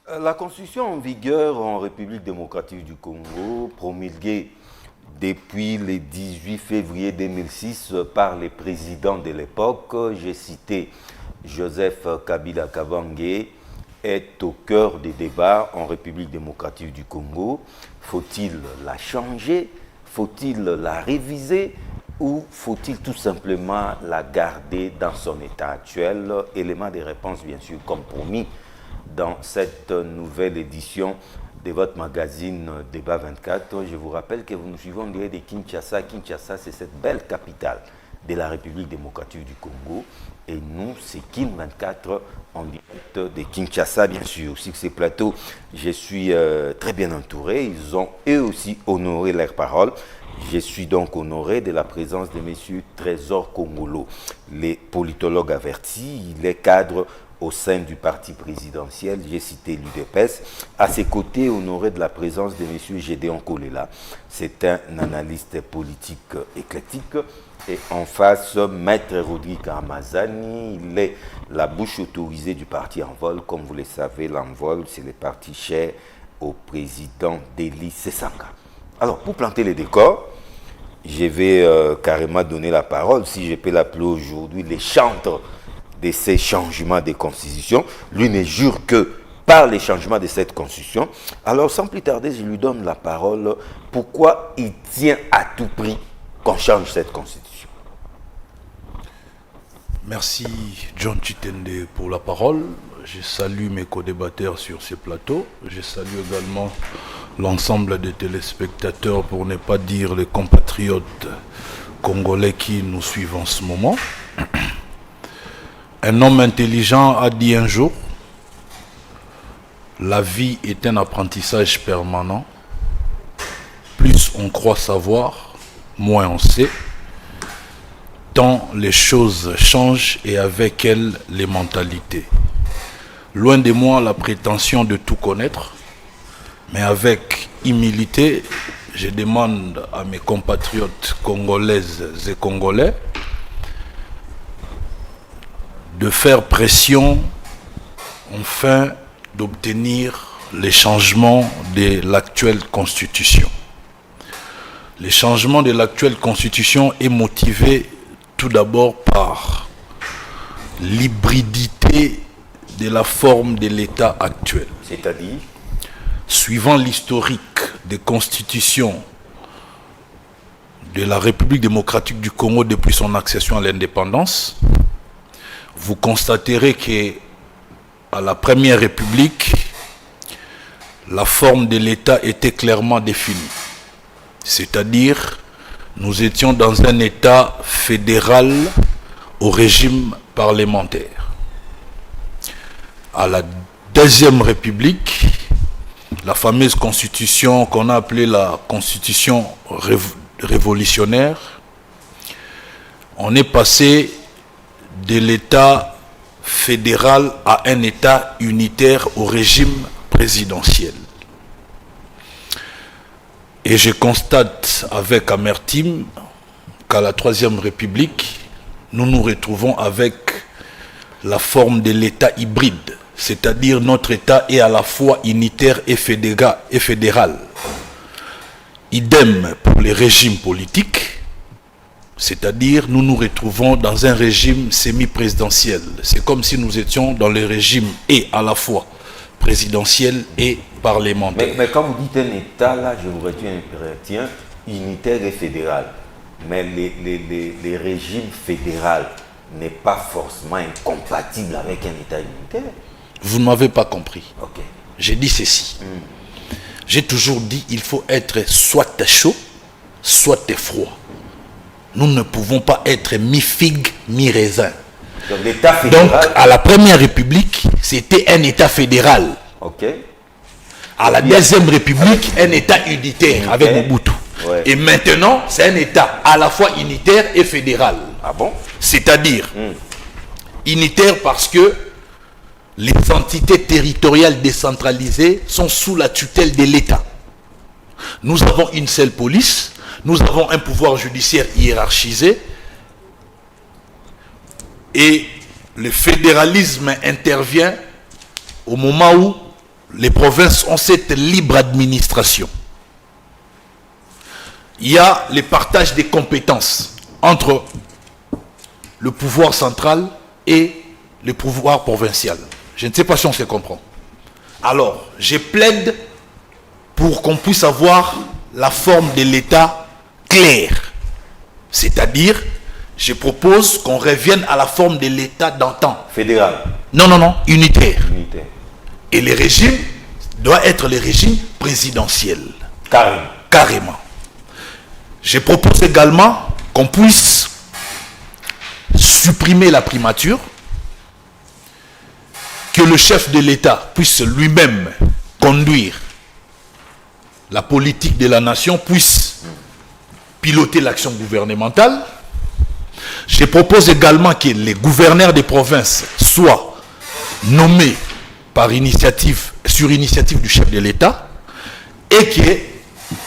La constitution en vigueur en République démocratique du Congo, promulguée depuis le 18 février 2006 par les présidents de l'époque, j'ai cité Joseph Kabila Kabange, est au cœur des débats en République démocratique du Congo. Faut-il la changer? Faut-il la réviser? Ou faut-il tout simplement la garder dans son état actuel? Élément de réponse, bien sûr, comme promis, dans cette nouvelle édition de votre magazine Débat 24. Je vous rappelle que vous nous suivez en direct de Kinshasa. Kinshasa, c'est cette belle capitale de la République démocratique du Congo. Et nous, c'est Kin 24 en direct de Kinshasa, bien sûr. Sur ces plateaux, je suis très bien entouré. Ils ont eux aussi honoré leurs paroles. Je suis donc honoré de la présence de M. Trésor Kongolo, les politologues avertis. Il est cadre au sein du parti présidentiel, j'ai cité l'UDPS. À ses côtés, honoré de la présence de M. Gédéon Kolela. C'est un analyste politique éclectique. Et en face, Maître Rodrigue Amazani, il est la bouche autorisée du parti Envol. Comme vous le savez, l'Envol, c'est le parti cher au président Deli Sesanga. Alors, pour planter les décors, je vais carrément donner la parole, si je peux l'appeler aujourd'hui, les chantres de ces changements de constitution. Lui ne jure que par les changements de cette constitution. Alors, sans plus tarder, je lui donne la parole. Pourquoi il tient à tout prix qu'on change cette constitution? Merci John Chitende pour la parole. Je salue mes co-débatteurs sur ce plateau. Je salue également l'ensemble des téléspectateurs, pour ne pas dire les compatriotes congolais qui nous suivent en ce moment. Un homme intelligent a dit un jour, la vie est un apprentissage permanent. Plus on croit savoir, moins on sait. Tant les choses changent et avec elles les mentalités. Loin de moi la prétention de tout connaître, mais avec humilité, je demande à mes compatriotes congolaises et congolais de faire pression afin d'obtenir les changements de l'actuelle constitution. Le changement de l'actuelle constitution est motivé tout d'abord par l'hybridité de la forme de l'État actuel. C'est-à-dire, suivant l'historique des constitutions de la République démocratique du Congo depuis son accession à l'indépendance, vous constaterez qu'à la Première République, la forme de l'État était clairement définie. C'est-à-dire, nous étions dans un État fédéral au régime parlementaire. À la Deuxième République, la fameuse constitution qu'on a appelée la constitution révolutionnaire, on est passé de l'État fédéral à un État unitaire au régime présidentiel. Et je constate avec amertume qu'à la Troisième République, nous nous retrouvons avec la forme de l'État hybride, c'est-à-dire notre État est à la fois unitaire et fédéral. Idem pour les régimes politiques, c'est-à-dire nous nous retrouvons dans un régime semi-présidentiel. C'est comme si nous étions dans le régime et à la fois présidentiel et parlementaire. Mais quand vous dites un État, là, je vous retiens unitaire et fédéral. Mais les régimes fédéraux n'est pas forcément incompatible avec un État unitaire. Vous ne m'avez pas compris. Ok. J'ai dit ceci. J'ai toujours dit il faut être soit chaud, soit froid. Nous ne pouvons pas être mi-figue, mi-raisin. Donc l'État fédéral... Donc à la Première République, c'était un État fédéral. Ok. À la Deuxième République, un État unitaire avec Mobutu. Ouais. Et maintenant, c'est un État à la fois unitaire et fédéral. Ah bon? C'est-à-dire unitaire parce que les entités territoriales décentralisées sont sous la tutelle de l'État. Nous avons une seule police, nous avons un pouvoir judiciaire hiérarchisé et le fédéralisme intervient au moment où les provinces ont cette libre administration. Il y a le partage des compétences entre le pouvoir central et le pouvoir provincial. Je ne sais pas si on se comprend. Alors, je plaide pour qu'on puisse avoir la forme de l'État claire. C'est-à-dire, je propose qu'on revienne à la forme de l'État d'antan. Fédéral. Non, non, non, unitaire. Unitaire. Et le régime doit être le régime présidentiel. Carrément. Carrément. Je propose également qu'on puisse supprimer la primature, que le chef de l'État puisse lui-même conduire la politique de la nation, puisse piloter l'action gouvernementale. Je propose également que les gouverneurs des provinces soient nommés par initiative, sur initiative du chef de l'État, et que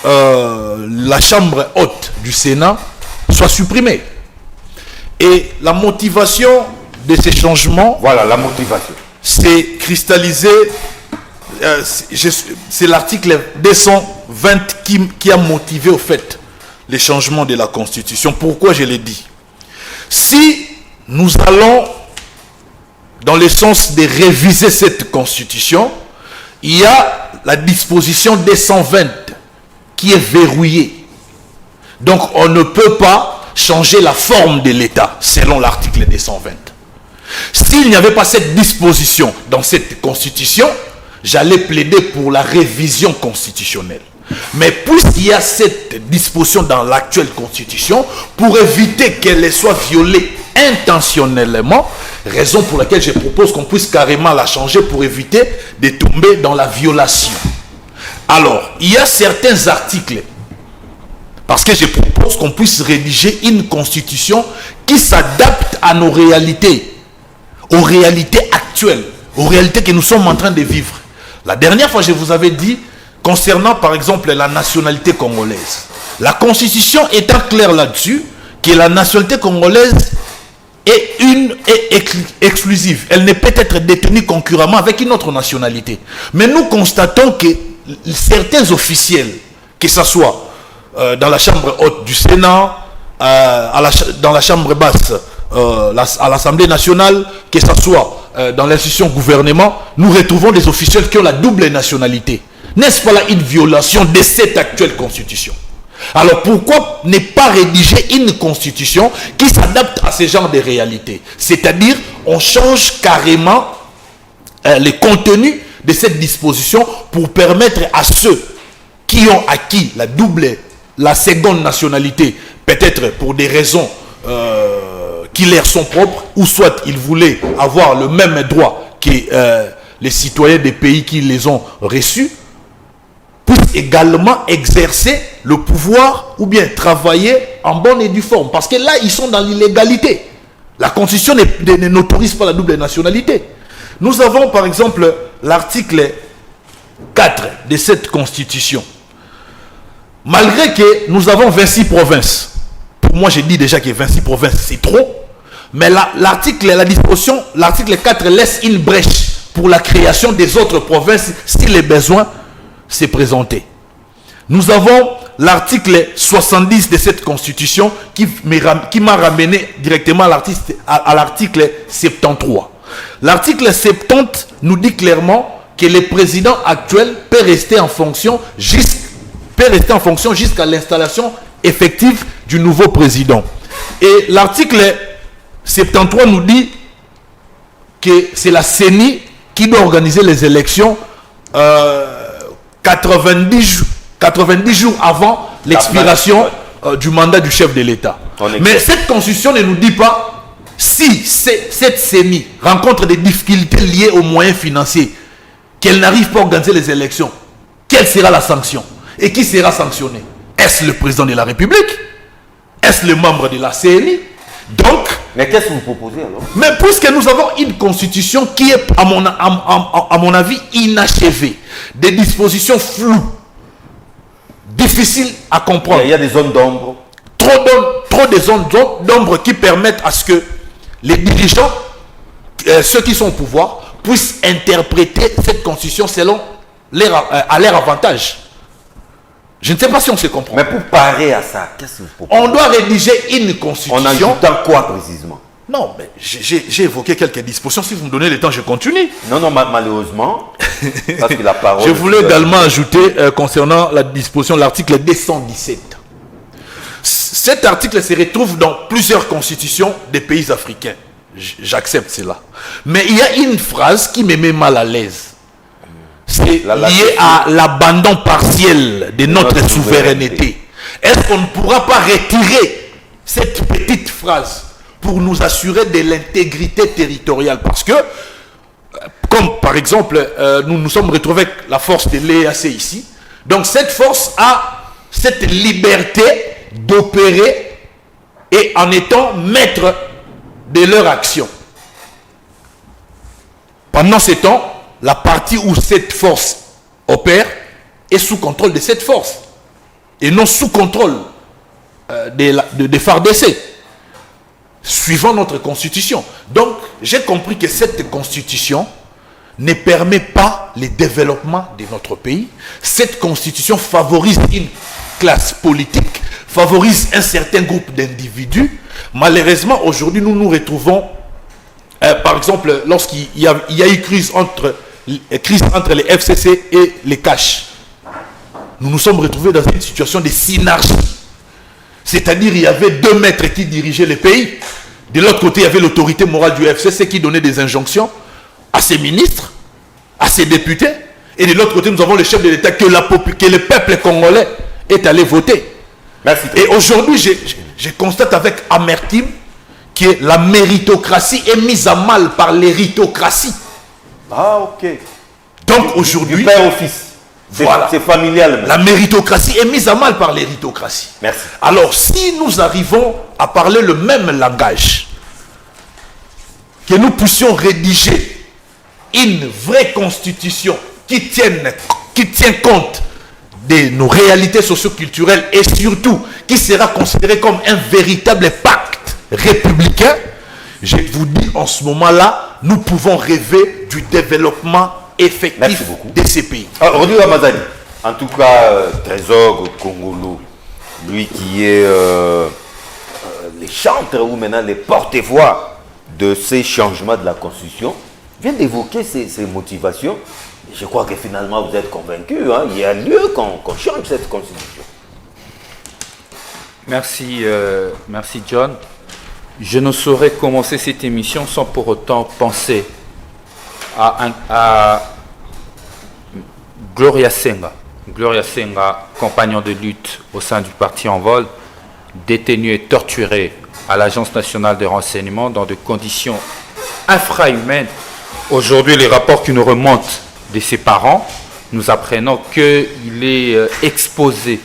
la chambre haute du Sénat soit supprimée. Et la motivation de ces changements, voilà la motivation, c'est cristallisé, c'est l'article 220 qui a motivé au fait les changements de la Constitution. Pourquoi je l'ai dit? Si nous allons dans le sens de réviser cette Constitution, il y a la disposition 220 qui est verrouillée. Donc on ne peut pas changer la forme de l'État selon l'article 220. S'il n'y avait pas cette disposition dans cette Constitution, j'allais plaider pour la révision constitutionnelle. Mais puisqu'il y a cette disposition dans l'actuelle Constitution, pour éviter qu'elle soit violée intentionnellement, raison pour laquelle je propose qu'on puisse carrément la changer pour éviter de tomber dans la violation. Alors, il y a certains articles, parce que je propose qu'on puisse rédiger une constitution qui s'adapte à nos réalités, aux réalités actuelles, aux réalités que nous sommes en train de vivre. La dernière fois, je vous avais dit, concernant par exemple la nationalité congolaise, la constitution étant claire là-dessus, que la nationalité congolaise est exclusive. Elle ne peut être détenue concurremment avec une autre nationalité. Mais nous constatons que certains officiels, que ce soit dans la chambre haute du Sénat, dans la chambre basse, à l'Assemblée nationale, que ce soit dans l'institution gouvernement, nous retrouvons des officiels qui ont la double nationalité. N'est-ce pas là une violation de cette actuelle constitution? Alors pourquoi ne pas rédiger une constitution qui s'adapte à ce genre de réalité? C'est-à-dire, on change carrément le contenu de cette disposition pour permettre à ceux qui ont acquis la seconde nationalité, peut-être pour des raisons qui leur sont propres, ou soit ils voulaient avoir le même droit que les citoyens des pays qui les ont reçus, puissent également exercer le pouvoir ou bien travailler en bonne et due forme. Parce que là, ils sont dans l'illégalité. La Constitution n'autorise pas la double nationalité. Nous avons par exemple l'article 4 de cette Constitution. Malgré que nous avons 26 provinces, pour moi j'ai dit déjà que 26 provinces c'est trop, mais la disposition, l'article 4 laisse une brèche pour la création des autres provinces si les besoins s'est présenté. Nous avons l'article 70 de cette constitution qui m'a ramené directement à l'article 73. L'article 70 nous dit clairement que le président actuel peut rester en fonction jusqu'à l'installation effective du nouveau président. Et l'article 73 nous dit que c'est la CENI qui doit organiser les élections 90 jours avant l'expiration du mandat du chef de l'État. Mais cette constitution ne nous dit pas si cette CENI rencontre des difficultés liées aux moyens financiers, qu'elle n'arrive pas à organiser les élections, quelle sera la sanction? Et qui sera sanctionné? Est-ce le président de la République? Est-ce le membre de la CENI? Donc, mais qu'est-ce que vous proposez alors? Mais puisque nous avons une constitution qui est, à mon avis, inachevée, des dispositions floues, difficiles à comprendre. Il y a des zones d'ombre. Trop de zones d'ombre qui permettent à ce que les dirigeants, ceux qui sont au pouvoir, puissent interpréter cette constitution selon à leur avantage. Je ne sais pas si on se comprend. Mais pour parer à ça, qu'est-ce que vous proposez? On doit rédiger une constitution. En ajoutant quoi précisément? Non, mais j'ai évoqué quelques dispositions. Si vous me donnez le temps, je continue. Non, malheureusement, parce que la parole... Je voulais également ajouter, concernant la disposition de l'article 217. Cet article se retrouve dans plusieurs constitutions des pays africains. J'accepte cela. Mais il y a une phrase qui me met mal à l'aise. C'est lié à l'abandon partiel de notre souveraineté. Est-ce qu'on ne pourra pas retirer cette petite phrase pour nous assurer de l'intégrité territoriale? Parce que, comme par exemple, nous nous sommes retrouvés avec la force de l'EAC ici. Donc cette force a cette liberté d'opérer et en étant maître de leur action. Pendant ce temps, la partie où cette force opère est sous contrôle de cette force et non sous contrôle des FARDC, suivant notre constitution. Donc, j'ai compris que cette constitution ne permet pas le développement de notre pays. Cette constitution favorise une classe politique, favorise un certain groupe d'individus. Malheureusement, aujourd'hui, nous nous retrouvons, par exemple, lorsqu'il y a eu crise entre les FCC et les CACH. Nous nous sommes retrouvés dans une situation de synergie. C'est-à-dire il y avait deux maîtres qui dirigeaient le pays. De l'autre côté, il y avait l'autorité morale du FCC qui donnait des injonctions à ses ministres, à ses députés. Et de l'autre côté, nous avons le chef de l'État que le peuple congolais est allé voter. Merci. Et aujourd'hui, je constate avec amertume que la méritocratie est mise à mal par l'héritocratie. Ah, ok. Donc aujourd'hui... Du père au fils. Voilà. C'est familial. La méritocratie est mise à mal par l'héritocratie. Merci. Alors, si nous arrivons à parler le même langage, que nous puissions rédiger une vraie constitution qui tient compte de nos réalités socio-culturelles et surtout qui sera considérée comme un véritable pacte républicain, je vous dis en ce moment-là, nous pouvons rêver du développement effectif de ces pays. Aujourd'hui, Ramazani, en tout cas, Trésor Kongolo, lui qui est les chantres ou maintenant les porte-voix de ces changements de la Constitution, vient d'évoquer ces motivations. Je crois que finalement vous êtes convaincus, hein, il y a lieu qu'on change cette Constitution. Merci, merci John. Je ne saurais commencer cette émission sans pour autant penser à Gloria Senga. Gloria Senga, compagnon de lutte au sein du parti En Vol, détenu et torturé à l'Agence nationale de renseignement dans des conditions infrahumaines. Aujourd'hui, les rapports qui nous remontent de ses parents, nous apprenons qu'il est exposé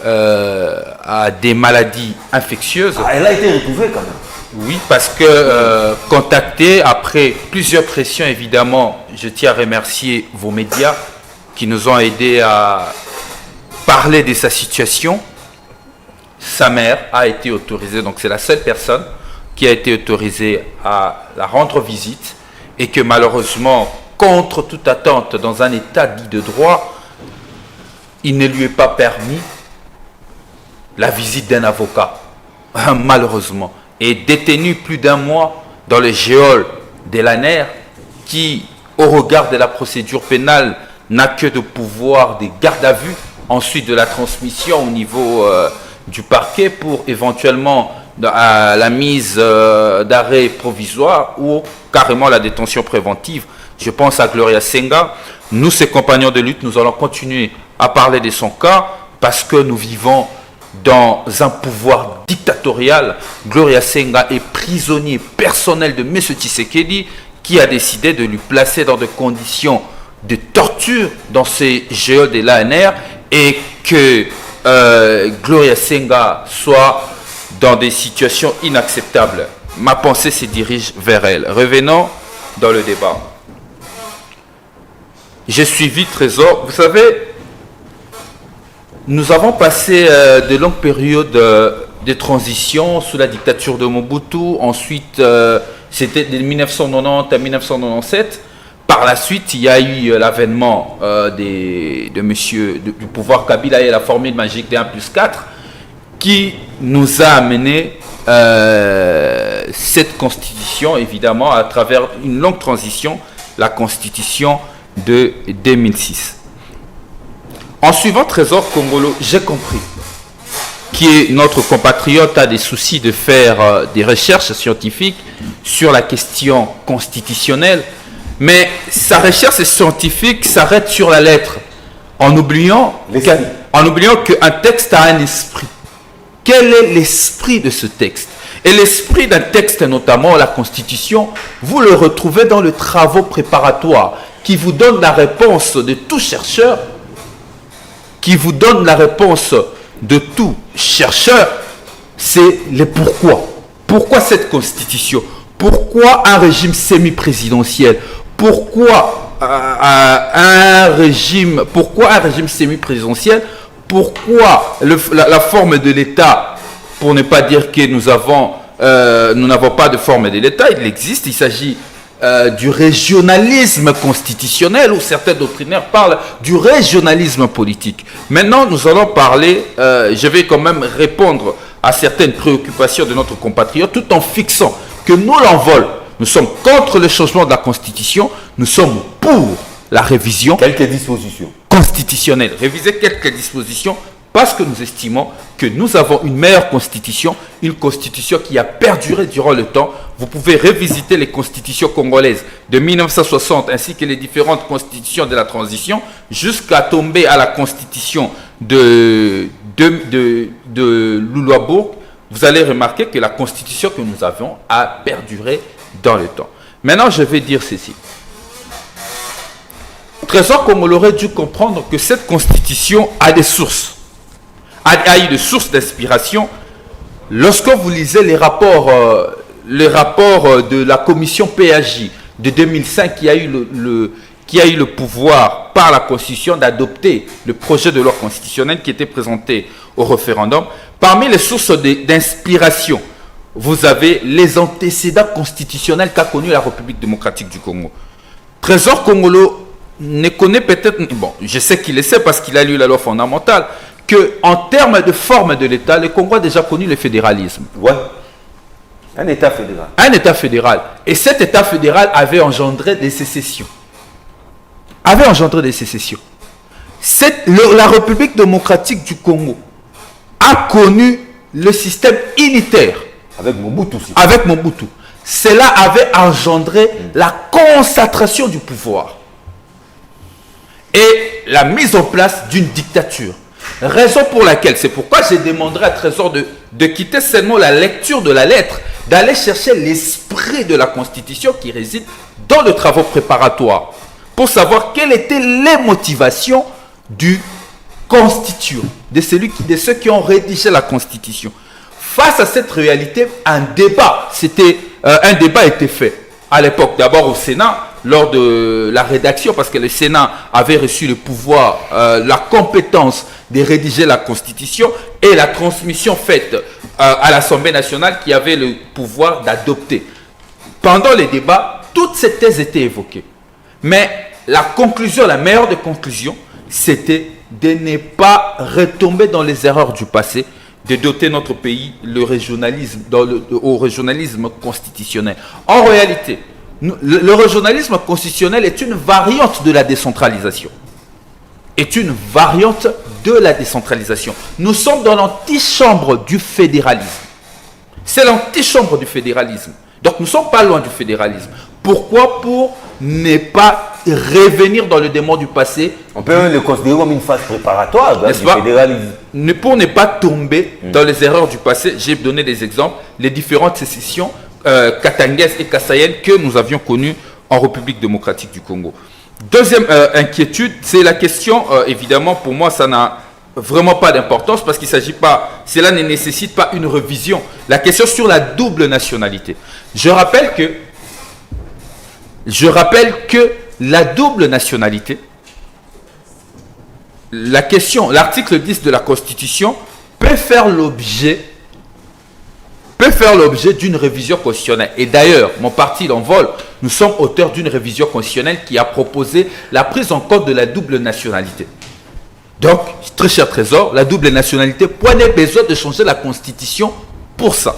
à des maladies infectieuses. Ah, elle a été retrouvée quand même. Oui, parce que contacté après plusieurs pressions, évidemment, je tiens à remercier vos médias qui nous ont aidés à parler de sa situation. Sa mère a été autorisée, donc c'est la seule personne qui a été autorisée à la rendre visite et que malheureusement, contre toute attente, dans un état dit de droit, il ne lui est pas permis la visite d'un avocat, malheureusement. Et détenu plus d'un mois dans le geôle de l'ANER qui, au regard de la procédure pénale, n'a que de pouvoir des gardes à vue, ensuite de la transmission au niveau du parquet pour éventuellement la mise d'arrêt provisoire ou carrément la détention préventive. Je pense à Gloria Senga. Nous, ses compagnons de lutte, nous allons continuer à parler de son cas parce que nous vivons dans un pouvoir dictatorial. Gloria Senga est prisonnier personnel de M. Tshisekedi qui a décidé de lui placer dans des conditions de torture dans ces geôles de l'ANR et que Gloria Senga soit dans des situations inacceptables. Ma pensée se dirige vers elle. Revenons dans le débat. J'ai suivi Trésor. Vous savez, nous avons passé de longues périodes de transition sous la dictature de Mobutu. Ensuite, c'était de 1990 à 1997. Par la suite, il y a eu l'avènement du pouvoir Kabila et la formule magique des 1+4 qui nous a amené cette constitution, évidemment, à travers une longue transition, la constitution de 2006. En suivant Trésor Kongolo, j'ai compris que notre compatriote a des soucis de faire des recherches scientifiques sur la question constitutionnelle, mais sa recherche scientifique s'arrête sur la lettre, en oubliant qu'un texte a un esprit. Quel est l'esprit de ce texte? Et l'esprit d'un texte, notamment la Constitution, vous le retrouvez dans les travaux préparatoires qui vous donnent la réponse de tout chercheur, c'est le pourquoi. Pourquoi cette Constitution? Pourquoi un régime semi-présidentiel? Pourquoi un régime semi-présidentiel? Pourquoi la forme de l'État, pour ne pas dire que nous n'avons pas de forme de l'État, il existe, il s'agit du régionalisme constitutionnel, où certains doctrinaires parlent du régionalisme politique. Maintenant, nous allons parler, je vais quand même répondre à certaines préoccupations de notre compatriote, tout en fixant que nous l'envol, nous sommes contre le changement de la Constitution, nous sommes pour la révision quelques dispositions constitutionnelle. Réviser quelques dispositions parce que nous estimons que nous avons une meilleure constitution, une constitution qui a perduré durant le temps. Vous pouvez revisiter les constitutions congolaises de 1960 ainsi que les différentes constitutions de la transition jusqu'à tomber à la constitution de Louloabourg. Vous allez remarquer que la constitution que nous avions a perduré dans le temps. Maintenant, je vais dire ceci. Trésor Kongolo aurait dû comprendre que cette constitution a des sources, a eu des sources d'inspiration. Lorsque vous lisez les rapports de la commission PAJ de 2005 qui a eu le pouvoir par la Constitution d'adopter le projet de loi constitutionnelle qui était présenté au référendum, parmi les sources d'inspiration, vous avez les antécédents constitutionnels qu'a connu la République démocratique du Congo. Trésor Kongolo ne connaît peut-être, bon, je sais qu'il le sait parce qu'il a lu la loi fondamentale, qu'en termes de forme de l'État, le Congo a déjà connu le fédéralisme. Ouais. Un État fédéral. Un État fédéral. Et cet État fédéral avait engendré des sécessions. La République démocratique du Congo a connu le système unitaire. Avec Mobutu. Cela avait engendré la concentration du pouvoir et la mise en place d'une dictature. Raison pour laquelle, c'est pourquoi j'ai demandé à Trésor de quitter seulement la lecture de la lettre, d'aller chercher l'esprit de la Constitution qui réside dans les travaux préparatoires, pour savoir quelles étaient les motivations du constituant, de ceux qui ont rédigé la Constitution. Face à cette réalité, un débat était fait à l'époque, d'abord au Sénat, lors de la rédaction, parce que le Sénat avait reçu le pouvoir, la compétence de rédiger la Constitution, et la transmission faite à l'Assemblée nationale qui avait le pouvoir d'adopter. Pendant les débats, toutes ces thèses étaient évoquées. Mais la meilleure des conclusions, c'était de ne pas retomber dans les erreurs du passé, de doter notre pays au régionalisme constitutionnel. En réalité, le régionalisme constitutionnel est une variante de la décentralisation. Nous sommes dans l'antichambre du fédéralisme. C'est l'antichambre du fédéralisme. Donc nous ne sommes pas loin du fédéralisme. Pourquoi? Pour ne pas revenir dans le démon du passé. On peut même le considérer comme une phase préparatoire du fédéralisme. Pour ne pas tomber dans les erreurs du passé, j'ai donné des exemples, les différentes sécessions katangaises et kassayennes que nous avions connues en République démocratique du Congo. Deuxième inquiétude, c'est la question, évidemment, pour moi, ça n'a vraiment pas d'importance parce qu'il s'agit pas, cela ne nécessite pas une revision. La question sur la double nationalité. Je rappelle que la double nationalité, l'article 10 de la Constitution peut faire l'objet d'une révision constitutionnelle. Et d'ailleurs, mon parti l'envol, nous sommes auteurs d'une révision constitutionnelle qui a proposé la prise en compte de la double nationalité. Donc, très cher Trésor, la double nationalité, point n'est besoin de changer la Constitution pour ça.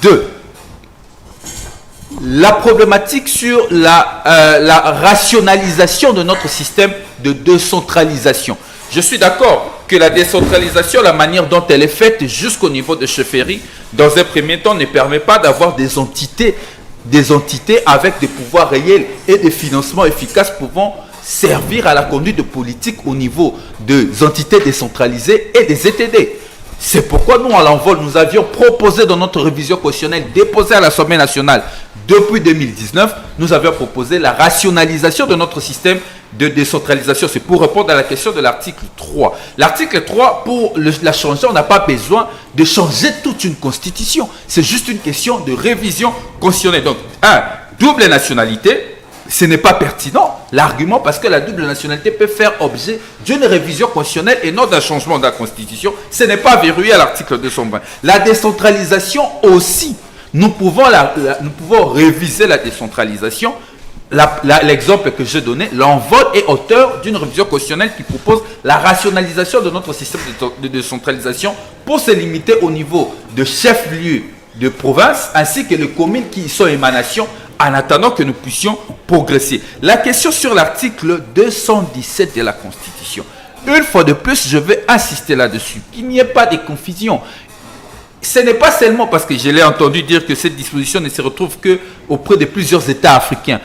2. La problématique sur la rationalisation de notre système de décentralisation. Je suis d'accord que la décentralisation, la manière dont elle est faite jusqu'au niveau de chefferie, dans un premier temps, ne permet pas d'avoir des entités avec des pouvoirs réels et des financements efficaces pouvant servir à la conduite de politique au niveau des entités décentralisées et des ETD. C'est pourquoi nous, à l'envol, nous avions proposé dans notre révision constitutionnelle déposée à l'Assemblée nationale depuis 2019, nous avions proposé la rationalisation de notre système de décentralisation. C'est pour répondre à la question de l'article 3. L'article 3, pour la changer, on n'a pas besoin de changer toute une constitution. C'est juste une question de révision constitutionnelle. Donc, double nationalité, ce n'est pas pertinent, l'argument, parce que la double nationalité peut faire objet d'une révision constitutionnelle et non d'un changement de la Constitution. Ce n'est pas verrouillé à l'article 220. La décentralisation aussi, nous pouvons réviser la décentralisation. L'exemple que j'ai donné, l'envol est auteur d'une révision constitutionnelle qui propose la rationalisation de notre système de décentralisation pour se limiter au niveau de chef-lieu de province ainsi que les communes qui sont émanations, en attendant que nous puissions progresser. La question sur l'article 217 de la Constitution. Une fois de plus, je vais insister là-dessus, qu'il n'y ait pas de confusion. Ce n'est pas seulement parce que je l'ai entendu dire que cette disposition ne se retrouve qu'auprès de plusieurs États africains.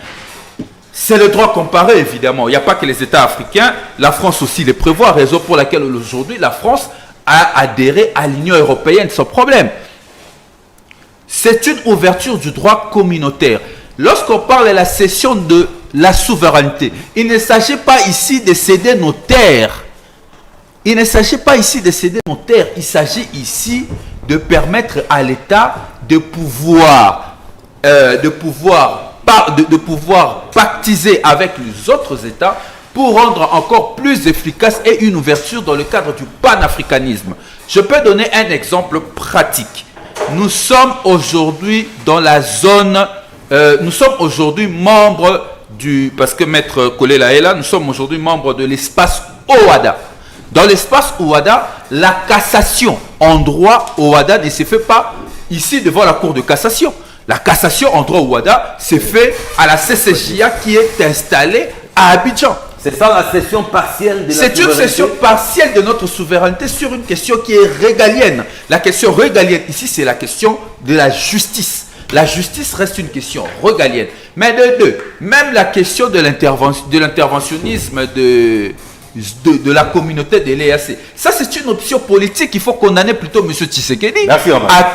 C'est le droit comparé, évidemment. Il n'y a pas que les États africains, la France aussi les prévoit, raison pour laquelle aujourd'hui la France a adhéré à l'Union européenne sans problème. C'est une ouverture du droit communautaire. Lorsqu'on parle de la cession de la souveraineté, il ne s'agit pas ici de céder nos terres. Il ne s'agit pas ici de céder nos terres. Il s'agit ici de permettre à l'État de pouvoir pactiser avec les autres États pour rendre encore plus efficace et une ouverture dans le cadre du panafricanisme. Je peux donner un exemple pratique. Nous sommes aujourd'hui dans la zone... nous sommes aujourd'hui membres parce que Maître Kolela est là, nous sommes aujourd'hui membres de l'espace OHADA. Dans l'espace OHADA, la cassation en droit OHADA ne se fait pas ici devant la cour de cassation. La cassation en droit OHADA se fait à la CCJA qui est installée à Abidjan. C'est ça la cession partielle de la souveraineté. C'est une cession partielle de notre souveraineté sur une question qui est régalienne. La question régalienne ici, c'est la question de la justice. La justice reste une question régalienne. Mais de deux, même la question de l'interventionnisme de la communauté de l'EAC. Ça, c'est une option politique. Il faut condamner plutôt M. Tshisekedi, à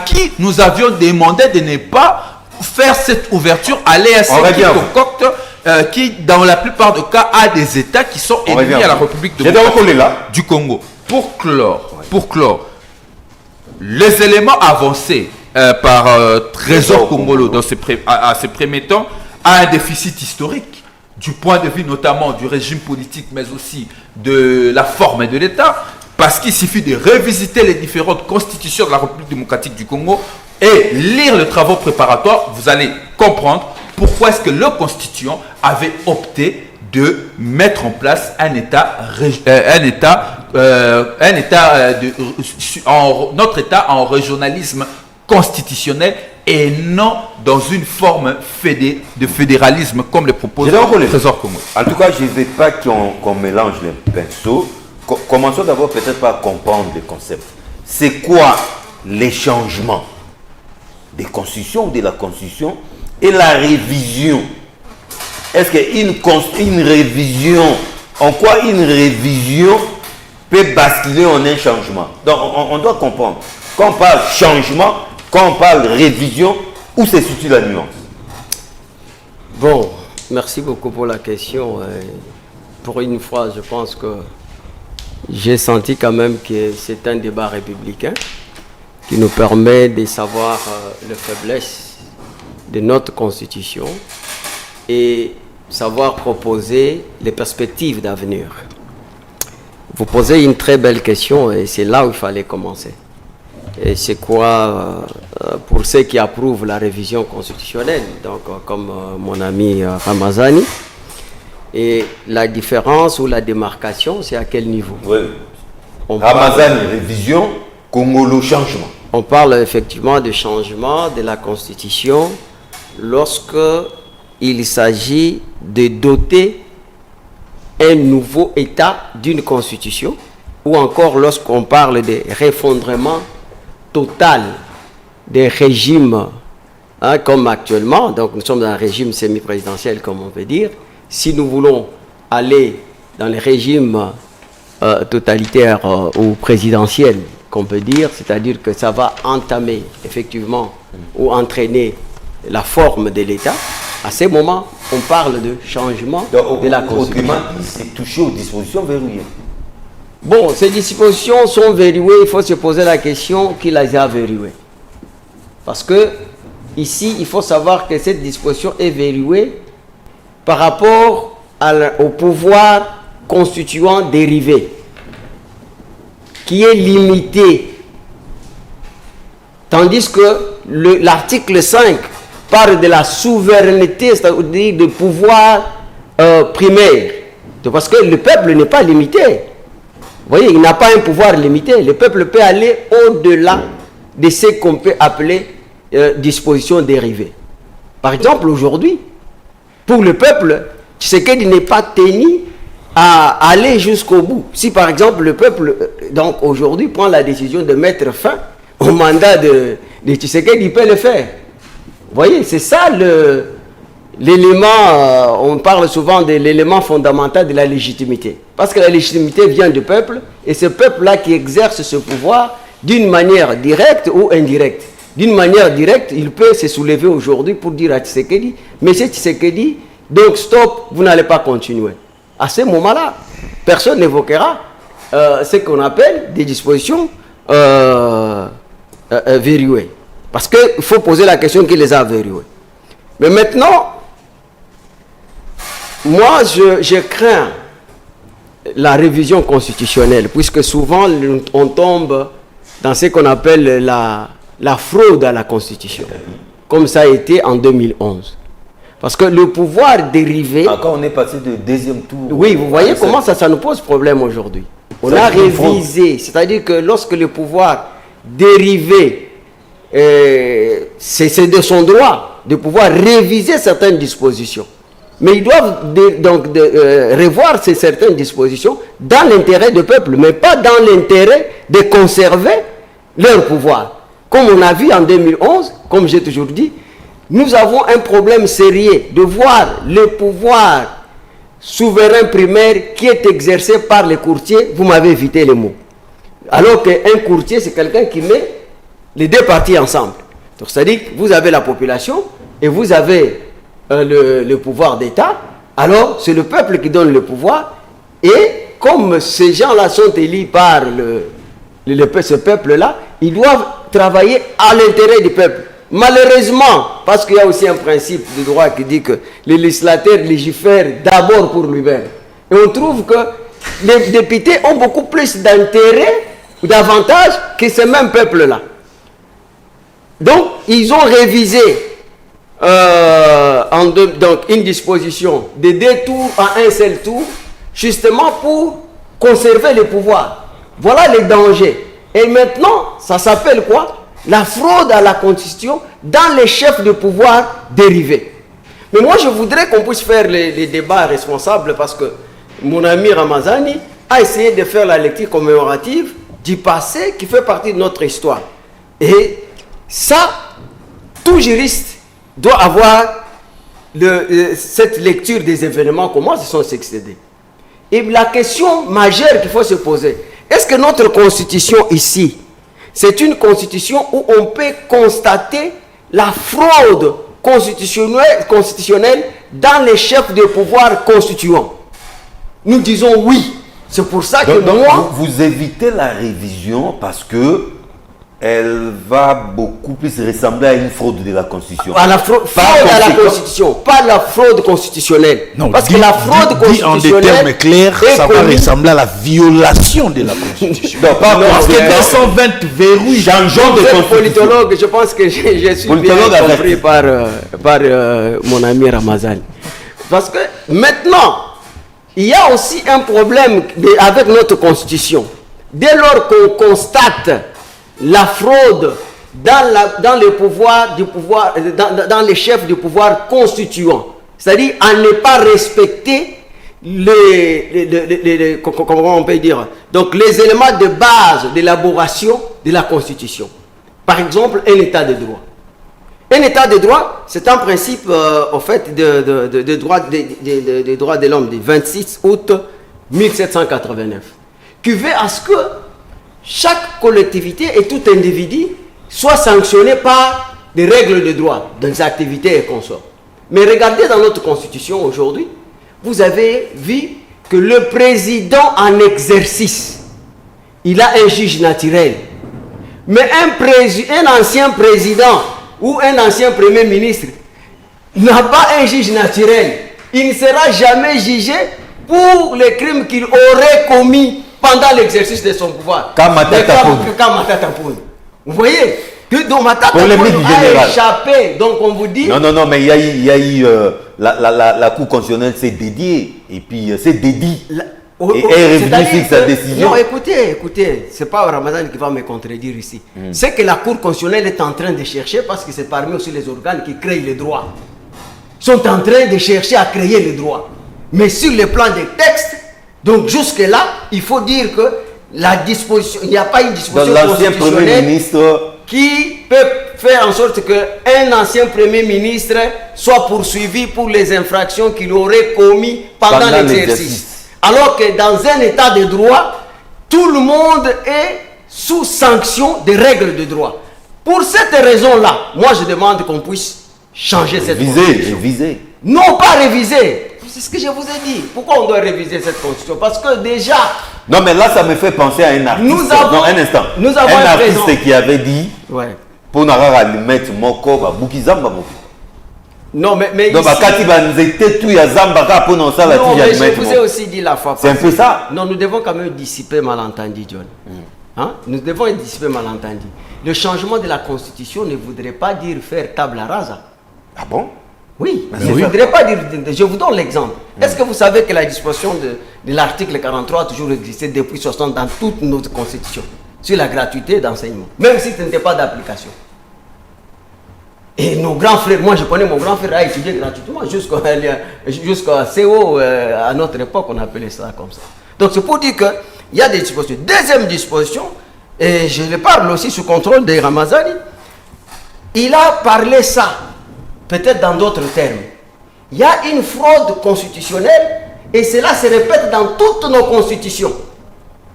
qui nous avions demandé de ne pas faire cette ouverture à l'EAC qui concocte, qui, dans la plupart des cas, a des États qui sont ennemis à la République du Congo. Pour clore, les éléments avancés par Trésor Congolo à ces premiers temps a un déficit historique du point de vue notamment du régime politique mais aussi de la forme de l'État, parce qu'il suffit de revisiter les différentes constitutions de la République démocratique du Congo et lire les travaux préparatoires, vous allez comprendre pourquoi est-ce que le constituant avait opté de mettre en place notre État en régionalisme constitutionnel et non dans une forme de fédéralisme comme le propose le Trésor Congo. En tout cas, je ne veux pas qu'on mélange les pinceaux. Commençons d'abord peut-être par comprendre le concept. C'est quoi les changements des constitutions ou de la constitution et la révision? Est-ce qu'une révision, en quoi une révision peut basculer en un changement? Donc on doit comprendre. Quand on parle changement, quand on parle révision, où se situe la nuance? Bon, merci beaucoup pour la question. Pour une fois, je pense que j'ai senti quand même que c'est un débat républicain qui nous permet de savoir les faiblesses de notre constitution et savoir proposer les perspectives d'avenir. Vous posez une très belle question et c'est là où il fallait commencer. Et c'est quoi pour ceux qui approuvent la révision constitutionnelle, donc comme mon ami Ramazani. Et la différence ou la démarcation, c'est à quel niveau? Oui. Ramazani, révision, Congolo, changement. On parle effectivement de changement de la Constitution lorsque il s'agit de doter un nouveau État d'une Constitution, ou encore lorsqu'on parle de réfondrement total des régimes, hein, comme actuellement. Donc nous sommes dans un régime semi-présidentiel, comme on peut dire. Si nous voulons aller dans les régimes totalitaires ou présidentiels, qu'on peut dire, c'est-à-dire que ça va entamer effectivement ou entraîner la forme de l'État, à ce moment, on parle de changement de la Constitution. Autrement dit, c'est toucher aux dispositions verrouillées. Bon, ces dispositions sont verrouillées, il faut se poser la question qui les a verrouillées. Parce que, ici, il faut savoir que cette disposition est verrouillée par rapport au pouvoir constituant dérivé, qui est limité. Tandis que l'article 5 parle de la souveraineté, c'est-à-dire de pouvoir primaire. Parce que le peuple n'est pas limité. Vous voyez, il n'a pas un pouvoir limité. Le peuple peut aller au-delà de ce qu'on peut appeler dispositions dérivées. Par exemple, aujourd'hui, pour le peuple, Tshisekedi n'est pas tenu à aller jusqu'au bout. Si par exemple le peuple, donc aujourd'hui, prend la décision de mettre fin au mandat de Tshisekedi, il peut le faire. Vous voyez, c'est ça l'élément, on parle souvent de l'élément fondamental de la légitimité. Parce que la légitimité vient du peuple, et ce peuple-là qui exerce ce pouvoir d'une manière directe ou indirecte. D'une manière directe, il peut se soulever aujourd'hui pour dire à Tshisekedi, Monsieur Tshisekedi, donc stop, vous n'allez pas continuer. À ce moment-là, personne n'évoquera ce qu'on appelle des dispositions verrouillées. Parce qu'il faut poser la question qui les a verrouillées. Mais maintenant, moi, je crains la révision constitutionnelle, puisque souvent, on tombe dans ce qu'on appelle la fraude à la Constitution, comme ça a été en 2011. Parce que le pouvoir dérivé... Encore on est passé de deuxième tour. Oui, vous voyez comment ça nous pose problème aujourd'hui. On a révisé, c'est-à-dire que lorsque le pouvoir dérivé, c'est de son droit de pouvoir réviser certaines dispositions. Mais ils doivent revoir ces certaines dispositions dans l'intérêt du peuple, mais pas dans l'intérêt de conserver leur pouvoir. Comme on a vu en 2011, comme j'ai toujours dit, nous avons un problème sérieux de voir le pouvoir souverain primaire qui est exercé par les courtiers. Vous m'avez évité les mots. Alors qu'un courtier, c'est quelqu'un qui met les deux parties ensemble. Donc, c'est-à-dire que vous avez la population et vous avez le pouvoir d'État. Alors, c'est le peuple qui donne le pouvoir. Et comme ces gens-là sont élus par ce peuple-là, ils doivent travailler à l'intérêt du peuple. Malheureusement, parce qu'il y a aussi un principe de droit qui dit que les législateurs légifèrent d'abord pour lui-même. Et on trouve que les députés ont beaucoup plus d'intérêt ou d'avantages que ce même peuple-là. Donc, ils ont révisé donc une disposition de 2 tours à un seul tour, justement pour conserver le pouvoir. Voilà les dangers. Et maintenant, ça s'appelle quoi? La fraude à la Constitution dans les chefs de pouvoir dérivés. Mais moi, je voudrais qu'on puisse faire les débats responsables parce que mon ami Ramazani a essayé de faire la lecture commémorative du passé qui fait partie de notre histoire. Et ça, tout juriste doit avoir cette lecture des événements, comment ils sont succédés. Et la question majeure qu'il faut se poser, est-ce que notre Constitution ici, c'est une constitution où on peut constater la fraude constitutionnelle dans les chefs de pouvoir constituants? Nous disons oui. C'est pour ça que donc, vous évitez la révision parce que elle va beaucoup plus ressembler à une fraude de la Constitution. À la fraude à la Constitution, pas la fraude constitutionnelle. Non, parce que la fraude constitutionnelle. En des termes clairs, ça va ressembler à la violation de la Constitution. Non, pas parce que 220 verrouilles. Changeons de constitution. Politologue, je pense que je suis bien compris par mon ami Ramazan. Parce que maintenant, il y a aussi un problème avec notre Constitution. Dès lors qu'on constate la fraude dans les pouvoirs dans les chefs du pouvoir constituant, c'est-à-dire à ne pas respecter comment on peut dire, donc les éléments de base d'élaboration de la Constitution. Par exemple, un état de droit. Un état de droit, c'est un principe au fait de droits de l'homme du 26 août 1789 qui veut à ce que chaque collectivité et tout individu soit sanctionné par des règles de droit, des activités et consorts. Mais regardez dans notre Constitution aujourd'hui, vous avez vu que le président en exercice, il a un juge naturel. Mais un ancien président ou un ancien premier ministre n'a pas un juge naturel. Il ne sera jamais jugé pour les crimes qu'il aurait commis pendant l'exercice de son pouvoir. Vous voyez, donc Matata a échappé. Donc on vous dit... Non, mais il y a eu la Cour constitutionnelle s'est dédiée et puis c'est dédié. Et est revenu sur sa décision. Non, écoutez, c'est pas Ramazan qui va me contredire ici. C'est que la Cour constitutionnelle est en train de chercher, parce que c'est parmi aussi les organes qui créent les droits. Sont en train de chercher à créer les droits. Mais sur le plan des textes, donc jusque-là, il faut dire que la disposition, il n'y a pas une disposition constitutionnelle qui peut faire en sorte qu'un ancien Premier ministre soit poursuivi pour les infractions qu'il aurait commis pendant l'exercice. Alors que dans un état de droit, tout le monde est sous sanction des règles de droit. Pour cette raison-là, moi je demande qu'on puisse changer cette constitution. Réviser. Non, pas réviser. C'est ce que je vous ai dit. Pourquoi on doit réviser cette constitution? Parce que déjà... Non, mais là, ça me fait penser à un artiste. Un instant. Nous avons un artiste qui avait dit... Ouais. Pour n'avoir mettre mon corps, Boukizamba. Non, mais donc, ici... Non, mais je vous ai aussi dit la fois. C'est un peu ça. Non, nous devons quand même dissiper malentendu, John. Hein? Nous devons dissiper malentendu. Le changement de la Constitution ne voudrait pas dire faire table rasa. Ah bon? Oui, je ne voudrais pas dire... Je vous donne l'exemple. Est-ce que vous savez que la disposition de l'article 43 a toujours existé depuis 60 dans toute notre Constitution sur la gratuité d'enseignement, même si ce n'était pas d'application? Et nos grands frères, moi je connais mon grand frère a étudié gratuitement jusqu'à CO, à notre époque on appelait ça comme ça. Donc c'est pour dire qu'il y a des dispositions. Deuxième disposition, et je le parle aussi sous contrôle de Ramazani, il a parlé ça, peut-être dans d'autres termes. Il y a une fraude constitutionnelle et cela se répète dans toutes nos constitutions.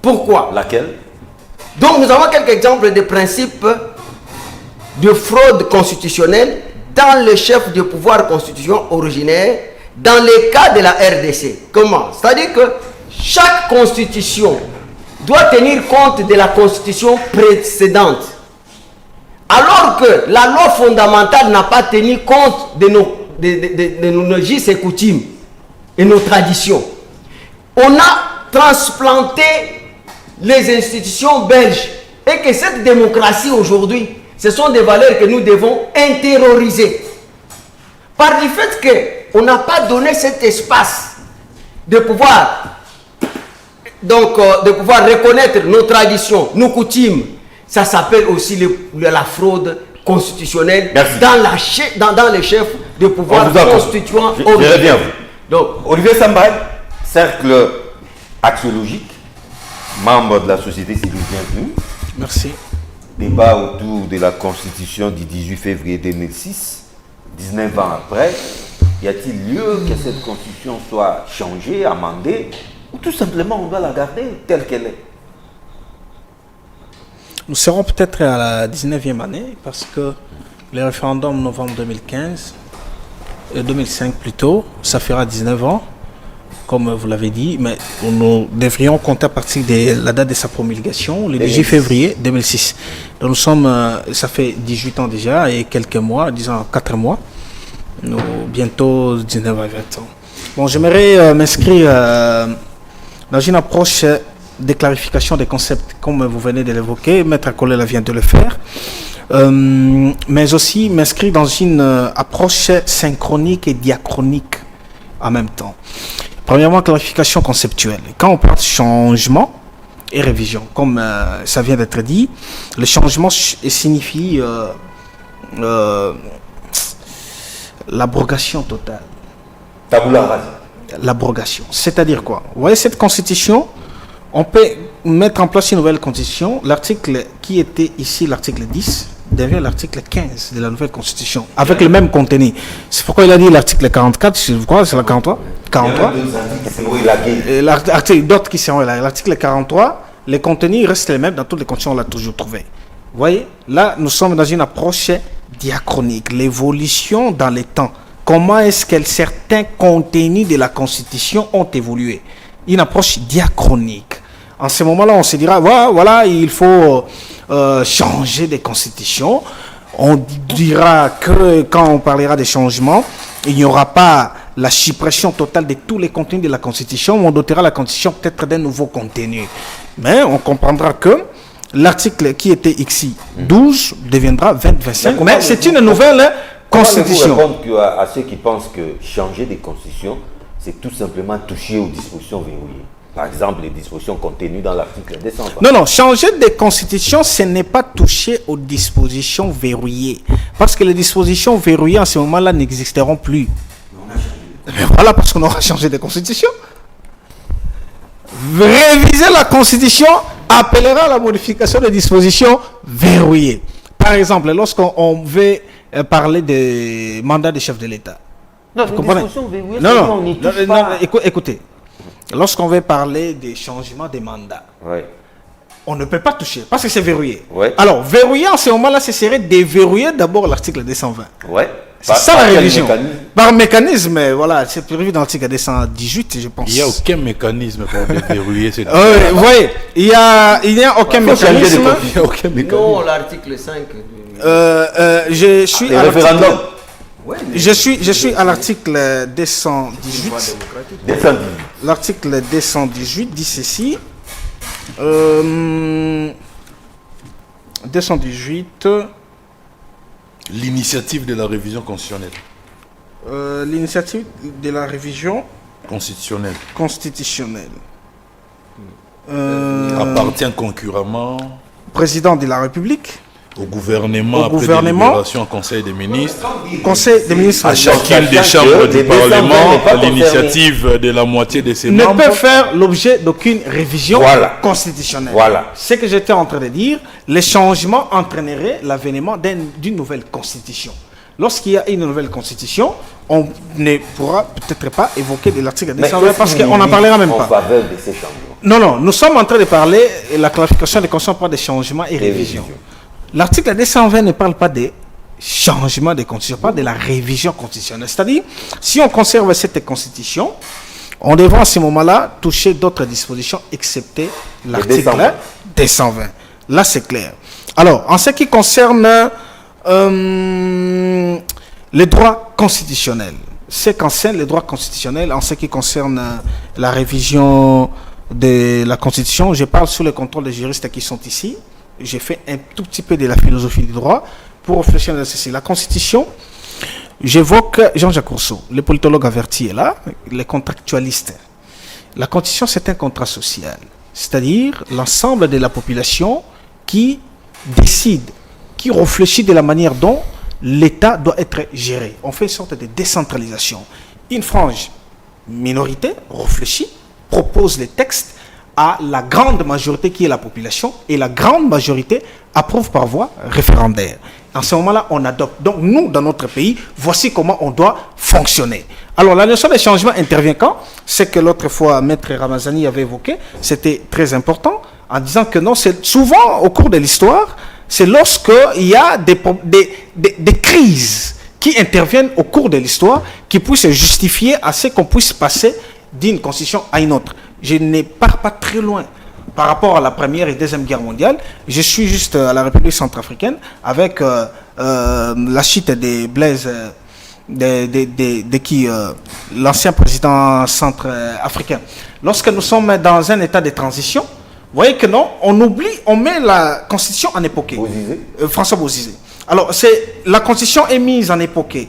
Pourquoi? Laquelle? Donc nous avons quelques exemples de principes de fraude constitutionnelle dans le chef de pouvoir constitution originaire dans les cas de la RDC. Comment? C'est-à-dire que chaque constitution doit tenir compte de la constitution précédente. Alors que la loi fondamentale n'a pas tenu compte de nos us et coutumes et nos traditions. On a transplanté les institutions belges et que cette démocratie aujourd'hui, ce sont des valeurs que nous devons intérioriser. Par du fait qu'on n'a pas donné cet espace de pouvoir, de pouvoir reconnaître nos traditions, nos coutumes, ça s'appelle aussi la fraude constitutionnelle dans les chefs de pouvoir constituant. Je reviens à vous. Donc, Olivier Sambay, cercle axiologique, membre de la société civile, bienvenue. Merci. Débat autour de la Constitution du 18 février 2006, 19 ans après. Y a-t-il lieu que cette Constitution soit changée, amendée, ou tout simplement on doit la garder telle qu'elle est? Nous serons peut-être à la 19e année parce que le référendum novembre 2015, 2005 plutôt, ça fera 19 ans. comme vous l'avez dit, mais nous devrions compter à partir de la date de sa promulgation, le 18 février 2006. Donc nous sommes, ça fait 18 ans déjà et quelques mois, disons 4 mois, nous, bientôt 19 à 20 ans. Bon, j'aimerais m'inscrire dans une approche de clarification des concepts, comme vous venez de l'évoquer, Maître Kolela vient de le faire, mais aussi m'inscrire dans une approche synchronique et diachronique en même temps. Premièrement, clarification conceptuelle. Quand on parle de changement et révision, comme ça vient d'être dit, le changement signifie l'abrogation totale. Tabula rasa. L'abrogation. C'est-à-dire quoi? Vous voyez cette constitution, on peut mettre en place une nouvelle constitution. L'article qui était ici, l'article 10, devient l'article 15 de la nouvelle constitution, avec le même contenu. C'est pourquoi il a dit l'article 44, je crois, c'est la 43. 43. D'autres qui sont là. L'article 43, les contenus restent les mêmes dans toutes les conditions, on l'a toujours trouvé. Vous voyez, là, nous sommes dans une approche diachronique, l'évolution dans les temps. Comment est-ce que certains contenus de la Constitution ont évolué? Une approche diachronique. En ce moment-là, on se dira, voilà, il faut changer de constitution. On dira que quand on parlera des changements, il n'y aura pas la suppression totale de tous les contenus de la Constitution, mais on dotera la Constitution peut-être d'un nouveau contenu. Mais on comprendra que l'article qui était ici, 12, deviendra 20-25. Mais c'est une nouvelle Constitution. Comment répondre à ceux qui pensent que changer de constitution, c'est tout simplement toucher aux dispositions verrouillées? Par exemple, les dispositions contenues dans l'article 220. Non, changer de constitution, ce n'est pas toucher aux dispositions verrouillées. Parce que les dispositions verrouillées, en ce moment-là, n'existeront plus. Mais voilà, parce qu'on aura changé de constitution. Réviser la constitution appellera à la modification des dispositions verrouillées. Par exemple, lorsqu'on veut parler des mandats des chefs de l'État. Non, les dispositions verrouillées, écoutez. Lorsqu'on veut parler des changements des mandats, on ne peut pas toucher parce que c'est verrouillé. Alors, verrouiller en ce moment-là, ce serait déverrouiller d'abord l'article 220. C'est ça la révision. Par mécanisme, voilà, c'est prévu dans l'article 218, je pense. Il n'y a aucun mécanisme pour déverrouiller cette vous voyez, il n'y a aucun mécanisme. Non, l'article 5. Je suis à référendum. Je suis à l'article 218. L'article 218 dit ceci. 218. L'initiative de la révision constitutionnelle. L'initiative de la révision constitutionnelle. Appartient concurremment président de la République. Au gouvernement, après délibération au Conseil des ministres, à chacune des chambres du Parlement, à l'initiative de la moitié de ses membres, ne peut faire l'objet d'aucune révision constitutionnelle. Ce que j'étais en train de dire, les changements entraîneraient l'avènement d'une nouvelle constitution. Lorsqu'il y a une nouvelle constitution, on ne pourra peut-être pas évoquer de l'article 220 parce qu'on n'en parlera même pas. En faveur de ces changements. Non, nous sommes en train de parler de la clarification des constitutions par des changements et révisions. L'article 220 ne parle pas des changements de constitution, parle de la révision constitutionnelle. C'est-à-dire, si on conserve cette constitution, on devra à ce moment-là toucher d'autres dispositions, excepté l'article 220. Là, c'est clair. Alors, en ce qui concerne les droits constitutionnels, c'est qu'enseigne les droits constitutionnels, en ce qui concerne la révision de la Constitution, je parle sous le contrôle des juristes qui sont ici. J'ai fait un tout petit peu de la philosophie du droit pour réfléchir à ceci. La Constitution, j'évoque Jean-Jacques Rousseau, le politologue averti est là, les contractualistes. La Constitution, c'est un contrat social, c'est-à-dire l'ensemble de la population qui décide, qui réfléchit de la manière dont l'État doit être géré. On fait une sorte de décentralisation. Une frange minorité réfléchit, propose les textes à la grande majorité qui est la population, et la grande majorité approuve par voie référendaire. En ce moment-là, on adopte. Donc nous, dans notre pays, voici comment on doit fonctionner. Alors la notion de changement intervient quand? C'est que l'autre fois, Maître Ramazani avait évoqué, c'était très important, en disant que non, c'est souvent au cours de l'histoire, c'est lorsqu'il y a des crises qui interviennent au cours de l'histoire, qui puissent justifier à ce qu'on puisse passer d'une constitution à une autre. Je ne pars pas très loin par rapport à la Première et Deuxième Guerre mondiale. Je suis juste à la République centrafricaine avec la chute des Blaise, l'ancien président centrafricain. Lorsque nous sommes dans un état de transition, vous voyez que non, on oublie, on met la constitution en époquée. François Bozizé. Alors, la constitution est mise en époquée.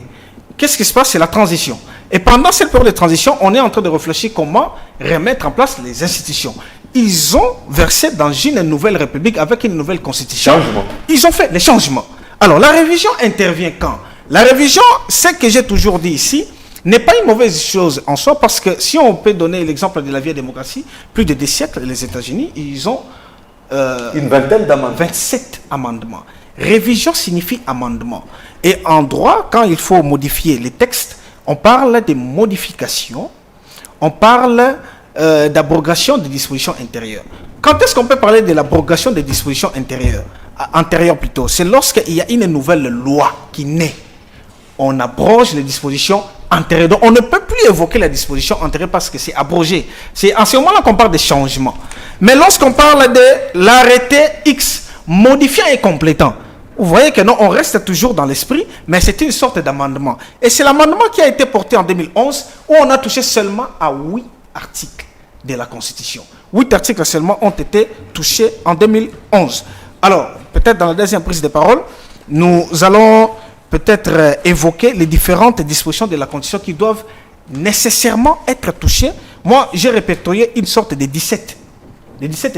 Qu'est-ce qui se passe? C'est la transition. Et pendant cette période de transition, on est en train de réfléchir comment remettre en place les institutions. Ils ont versé dans une nouvelle république avec une nouvelle constitution. Changement. Ils ont fait les changements. Alors, la révision intervient quand? La révision, ce que j'ai toujours dit ici, n'est pas une mauvaise chose en soi, parce que si on peut donner l'exemple de la vieille démocratie, plus de 10 siècles, les États-Unis, ils ont une vingtaine d'amendements. 27 amendements. Révision signifie amendement. Et en droit, quand il faut modifier les textes, on parle de modification, on parle d'abrogation des dispositions intérieures. Quand est-ce qu'on peut parler de l'abrogation des dispositions antérieures plutôt? C'est lorsqu'il y a une nouvelle loi qui naît. On abroge les dispositions antérieures. Donc on ne peut plus évoquer la disposition antérieure parce que c'est abrogé. C'est en ce moment-là qu'on parle de changement. Mais lorsqu'on parle de l'arrêté X, modifiant et complétant, vous voyez que non, on reste toujours dans l'esprit, mais c'est une sorte d'amendement. Et c'est l'amendement qui a été porté en 2011, où on a touché seulement à 8 articles de la Constitution. 8 articles seulement ont été touchés en 2011. Alors, peut-être dans la deuxième prise de parole, nous allons peut-être évoquer les différentes dispositions de la Constitution qui doivent nécessairement être touchées. Moi, j'ai répertorié une sorte de 17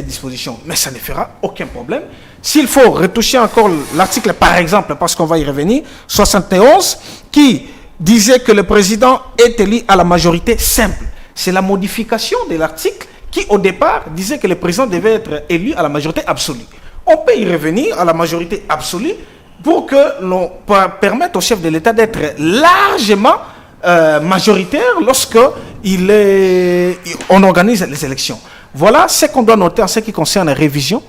dispositions, mais ça ne fera aucun problème. S'il faut retoucher encore l'article, par exemple, parce qu'on va y revenir, 71, qui disait que le président est élu à la majorité simple. C'est la modification de l'article qui, au départ, disait que le président devait être élu à la majorité absolue. On peut y revenir à la majorité absolue pour que l'on permette au chef de l'État d'être largement majoritaire lorsque on organise les élections. Voilà ce qu'on doit noter en ce qui concerne la révision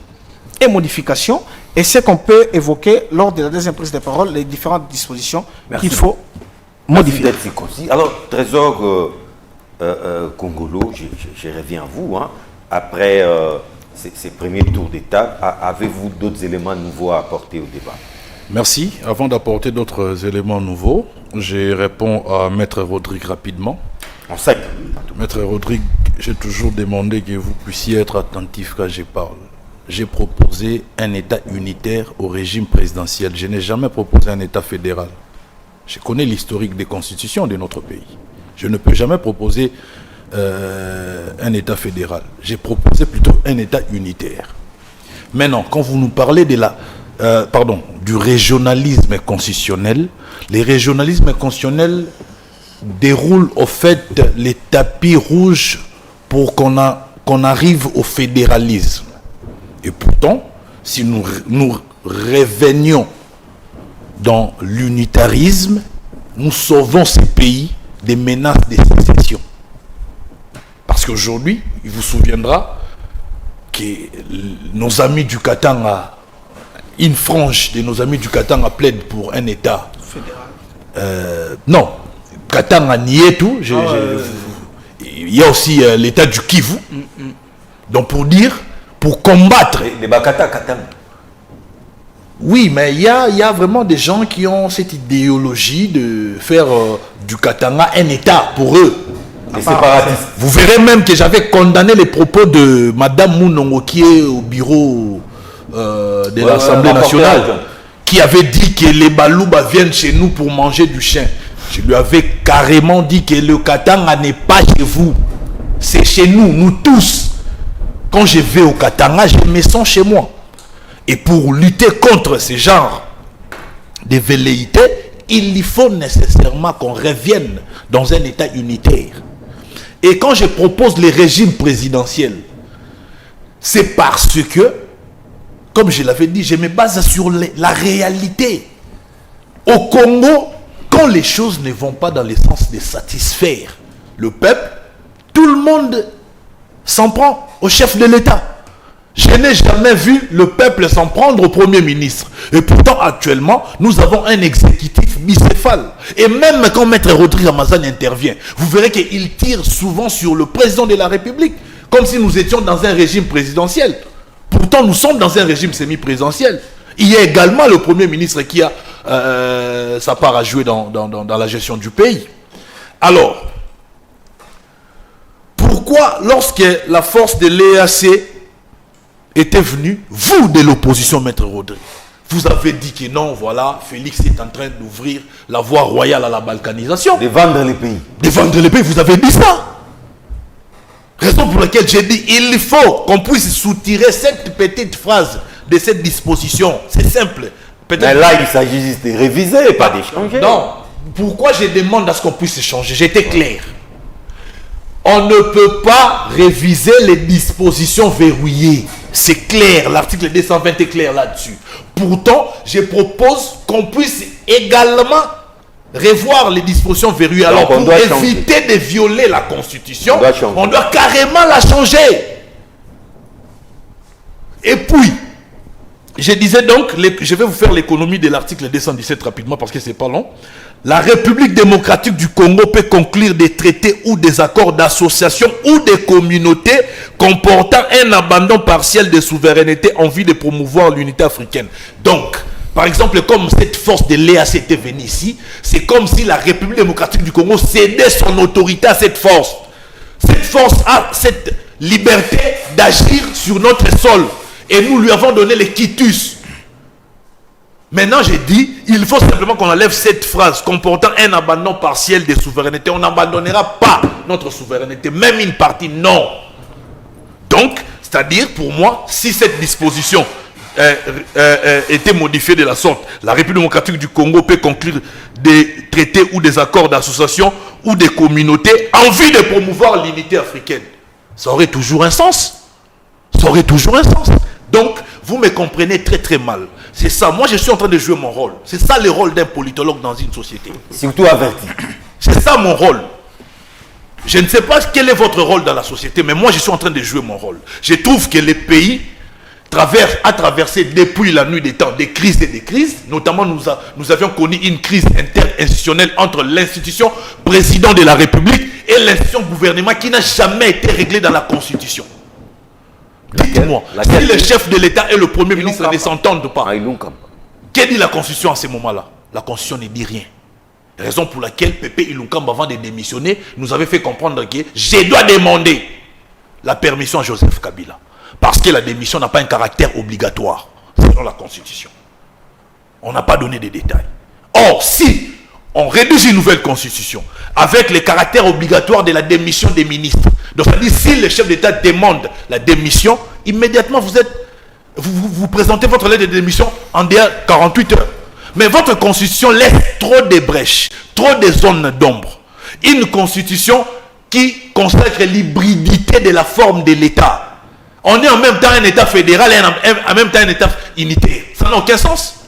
et modification, et ce qu'on peut évoquer lors de la deuxième prise de parole, les différentes dispositions qu'il faut modifier. Alors, Trésor Congolo, je reviens à vous. Hein. Après ces premiers tours d'étape, avez-vous d'autres éléments nouveaux à apporter au débat? Merci. Avant d'apporter d'autres éléments nouveaux, je réponds à Maître Rodrigue rapidement. En 5. Maître Rodrigue, j'ai toujours demandé que vous puissiez être attentif quand je parle. J'ai proposé un État unitaire au régime présidentiel. Je n'ai jamais proposé un État fédéral. Je connais l'historique des constitutions de notre pays. Je ne peux jamais proposer un État fédéral. J'ai proposé plutôt un État unitaire. Maintenant, quand vous nous parlez de du régionalisme constitutionnel, les régionalismes constitutionnels déroulent au fait les tapis rouges pour qu'on arrive au fédéralisme. Et pourtant, si nous revenions dans l'unitarisme, nous sauvons ces pays des menaces de sécession. Parce qu'aujourd'hui, il vous souviendra que nos amis du Katanga, une frange de nos amis du Katanga plaide pour un État fédéral. Non, Katanga n'y est tout. Il y a aussi l'État du Kivu. Donc pour combattre. Les Bakata Katanga. Oui, mais il y a vraiment des gens qui ont cette idéologie de faire du Katanga un État pour eux. Les séparatistes. Vous verrez même que j'avais condamné les propos de Madame Mounongo qui est au bureau de l'Assemblée nationale, qui avait dit que les Balouba viennent chez nous pour manger du chien. Je lui avais carrément dit que le Katanga n'est pas chez vous. C'est chez nous, nous tous. Quand je vais au Katanga, je me sens chez moi. Et pour lutter contre ce genre de velléités, il faut nécessairement qu'on revienne dans un État unitaire. Et quand je propose les régimes présidentiels, c'est parce que, comme je l'avais dit, je me base sur la réalité. Au Congo, quand les choses ne vont pas dans le sens de satisfaire le peuple, tout le monde s'en prend au chef de l'État. Je n'ai jamais vu le peuple s'en prendre au Premier ministre. Et pourtant, actuellement, nous avons un exécutif bicéphale. Et même quand Maître Rodrigue Ramazani intervient, vous verrez qu'il tire souvent sur le président de la République, comme si nous étions dans un régime présidentiel. Pourtant, nous sommes dans un régime semi-présidentiel. Il y a également le Premier ministre qui a sa part à jouer dans la gestion du pays. Alors, pourquoi, lorsque la force de l'EAC était venu, vous de l'opposition, Maître Rodrigue, vous avez dit que non, voilà, Félix est en train d'ouvrir la voie royale à la balkanisation. De vendre les pays. De vendre les pays, vous avez dit ça. Raison pour laquelle j'ai dit, il faut qu'on puisse soutirer cette petite phrase de cette disposition. C'est simple. Mais là, il s'agit juste de réviser, pas d'échanger. Non. Pourquoi je demande à ce qu'on puisse échanger? J'étais clair. On ne peut pas réviser les dispositions verrouillées. C'est clair, l'article 220 est clair là-dessus. Pourtant, je propose qu'on puisse également revoir les dispositions verrouillées. Alors, pour éviter de violer la Constitution, on doit carrément la changer. Et puis, je disais donc, je vais vous faire l'économie de l'article 217 rapidement parce que c'est pas long. La République démocratique du Congo peut conclure des traités ou des accords d'association ou des communautés comportant un abandon partiel de souveraineté en vue de promouvoir l'unité africaine. Donc, par exemple, comme cette force de l'EAC était venue ici, c'est comme si la République démocratique du Congo cédait son autorité à cette force. Cette force a cette liberté d'agir sur notre sol. Et nous lui avons donné les quitus. Maintenant, j'ai dit, il faut simplement qu'on enlève cette phrase comportant un abandon partiel des souverainetés. On n'abandonnera pas notre souveraineté, même une partie, non. Donc, c'est-à-dire, pour moi, si cette disposition était modifiée de la sorte, la République démocratique du Congo peut conclure des traités ou des accords d'association ou des communautés en vue de promouvoir l'unité africaine. Ça aurait toujours un sens. Ça aurait toujours un sens. Donc, vous me comprenez très très mal. C'est ça, moi je suis en train de jouer mon rôle. C'est ça le rôle d'un politologue dans une société. Surtout averti. C'est ça mon rôle. Je ne sais pas quel est votre rôle dans la société, mais moi je suis en train de jouer mon rôle. Je trouve que les pays a traversé depuis la nuit des temps des crises et des crises. Notamment nous avions connu une crise interinstitutionnelle entre l'institution président de la République et l'institution gouvernement qui n'a jamais été réglée dans la Constitution. Dites-moi, si le chef de l'État et le Premier ministre ne s'entendent pas, que dit la Constitution à ce moment-là? La Constitution ne dit rien. Raison pour laquelle Pépé Ilunkamba, avant de démissionner, nous avait fait comprendre que je dois demander la permission à Joseph Kabila. Parce que la démission n'a pas un caractère obligatoire, selon la Constitution. On n'a pas donné de détails. Or, si on rédige une nouvelle Constitution avec le caractère obligatoire de la démission des ministres, donc ça dit si le chef d'État demande la démission, immédiatement vous présentez votre lettre de démission en 48 heures. Mais votre Constitution laisse trop de brèches, trop de zones d'ombre. Une Constitution qui consacre l'hybridité de la forme de l'État. On est en même temps un État fédéral et en même temps un État unitaire. Ça n'a aucun sens.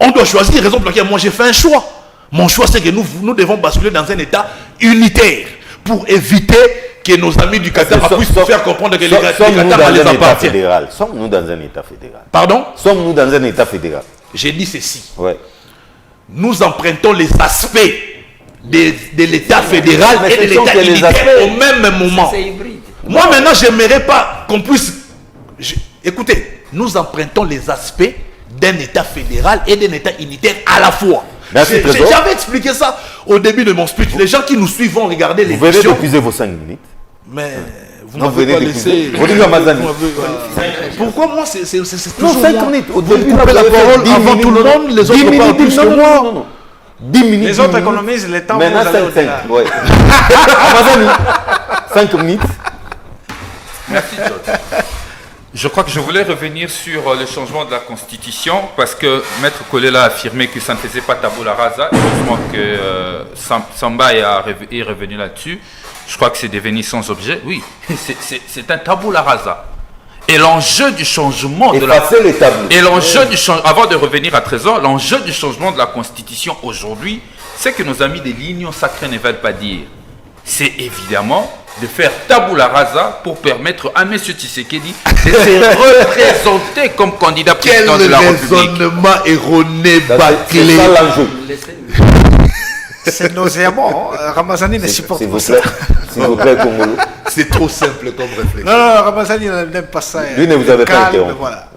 On doit choisir, raison pour laquelle moi j'ai fait un choix. Mon choix c'est que nous devons basculer dans un État unitaire pour éviter que nos amis du Qatar puissent faire comprendre que les Qatar les appartiennent. Sommes-nous dans un État fédéral? Pardon? Sommes-nous dans un État fédéral? J'ai dit ceci. Ouais. Nous empruntons les aspects de l'État fédéral et de l'État unitaire au même moment. C'est hybride. Moi maintenant, j'aimerais pas qu'on puisse... Écoutez, nous empruntons les aspects d'un État fédéral et d'un État unitaire à la fois. J'avais expliqué ça au début de mon speech. Les gens qui nous suivent vont regarder les Vous venez d'épuiser vos 5 minutes. Mais vous m'avez pas laissé... Pourquoi moi c'est toujours 5 minutes. Au début, vous coupez la parole avant tout le monde, les autres parlent plus que moi. 10 minutes. Les autres économisent le temps. Maintenant, 5. Ouais. 5 minutes. Merci, George. Je crois que je voulais revenir sur le changement de la Constitution parce que Maître Kolela a affirmé que ça ne faisait pas tabula rasa. Heureusement que Samba est revenu là-dessus. Je crois que c'est devenu sans objet. Oui, c'est un tabula rasa. Et l'enjeu du changement de la... Et l'enjeu du changement... Avant de revenir à Trésor, l'enjeu du changement de la Constitution aujourd'hui, c'est que nos amis de l'Union sacrée ne veulent pas dire. C'est évidemment de faire tabula rasa pour permettre à M. Tshisekedi de se représenter comme candidat président de la République. Quel raisonnement erroné, bâclé. C'est ça l'enjeu. C'est nauséabond. Ramazani ne supporte pas ça. S'il vous plaît, Congolo. C'est trop simple comme réflexion. Non, Ramazani n'aime pas ça. Lui ne vous avait pas Calme, interrompu. voilà.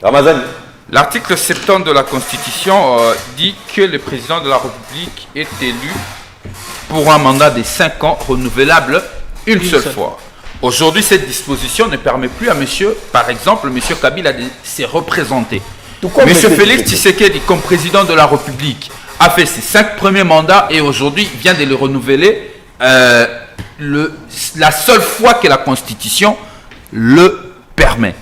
Ramazani. L'article 70 de la Constitution dit que le président de la République est élu pour un mandat de 5 ans renouvelable une seule fois. Aujourd'hui, cette disposition ne permet plus à par exemple, M. Kabila de se représenter. M. Félix Tshisekedi, comme président de la République, a fait ses 5 premiers mandats et aujourd'hui vient de le renouveler la seule fois que la Constitution le permet.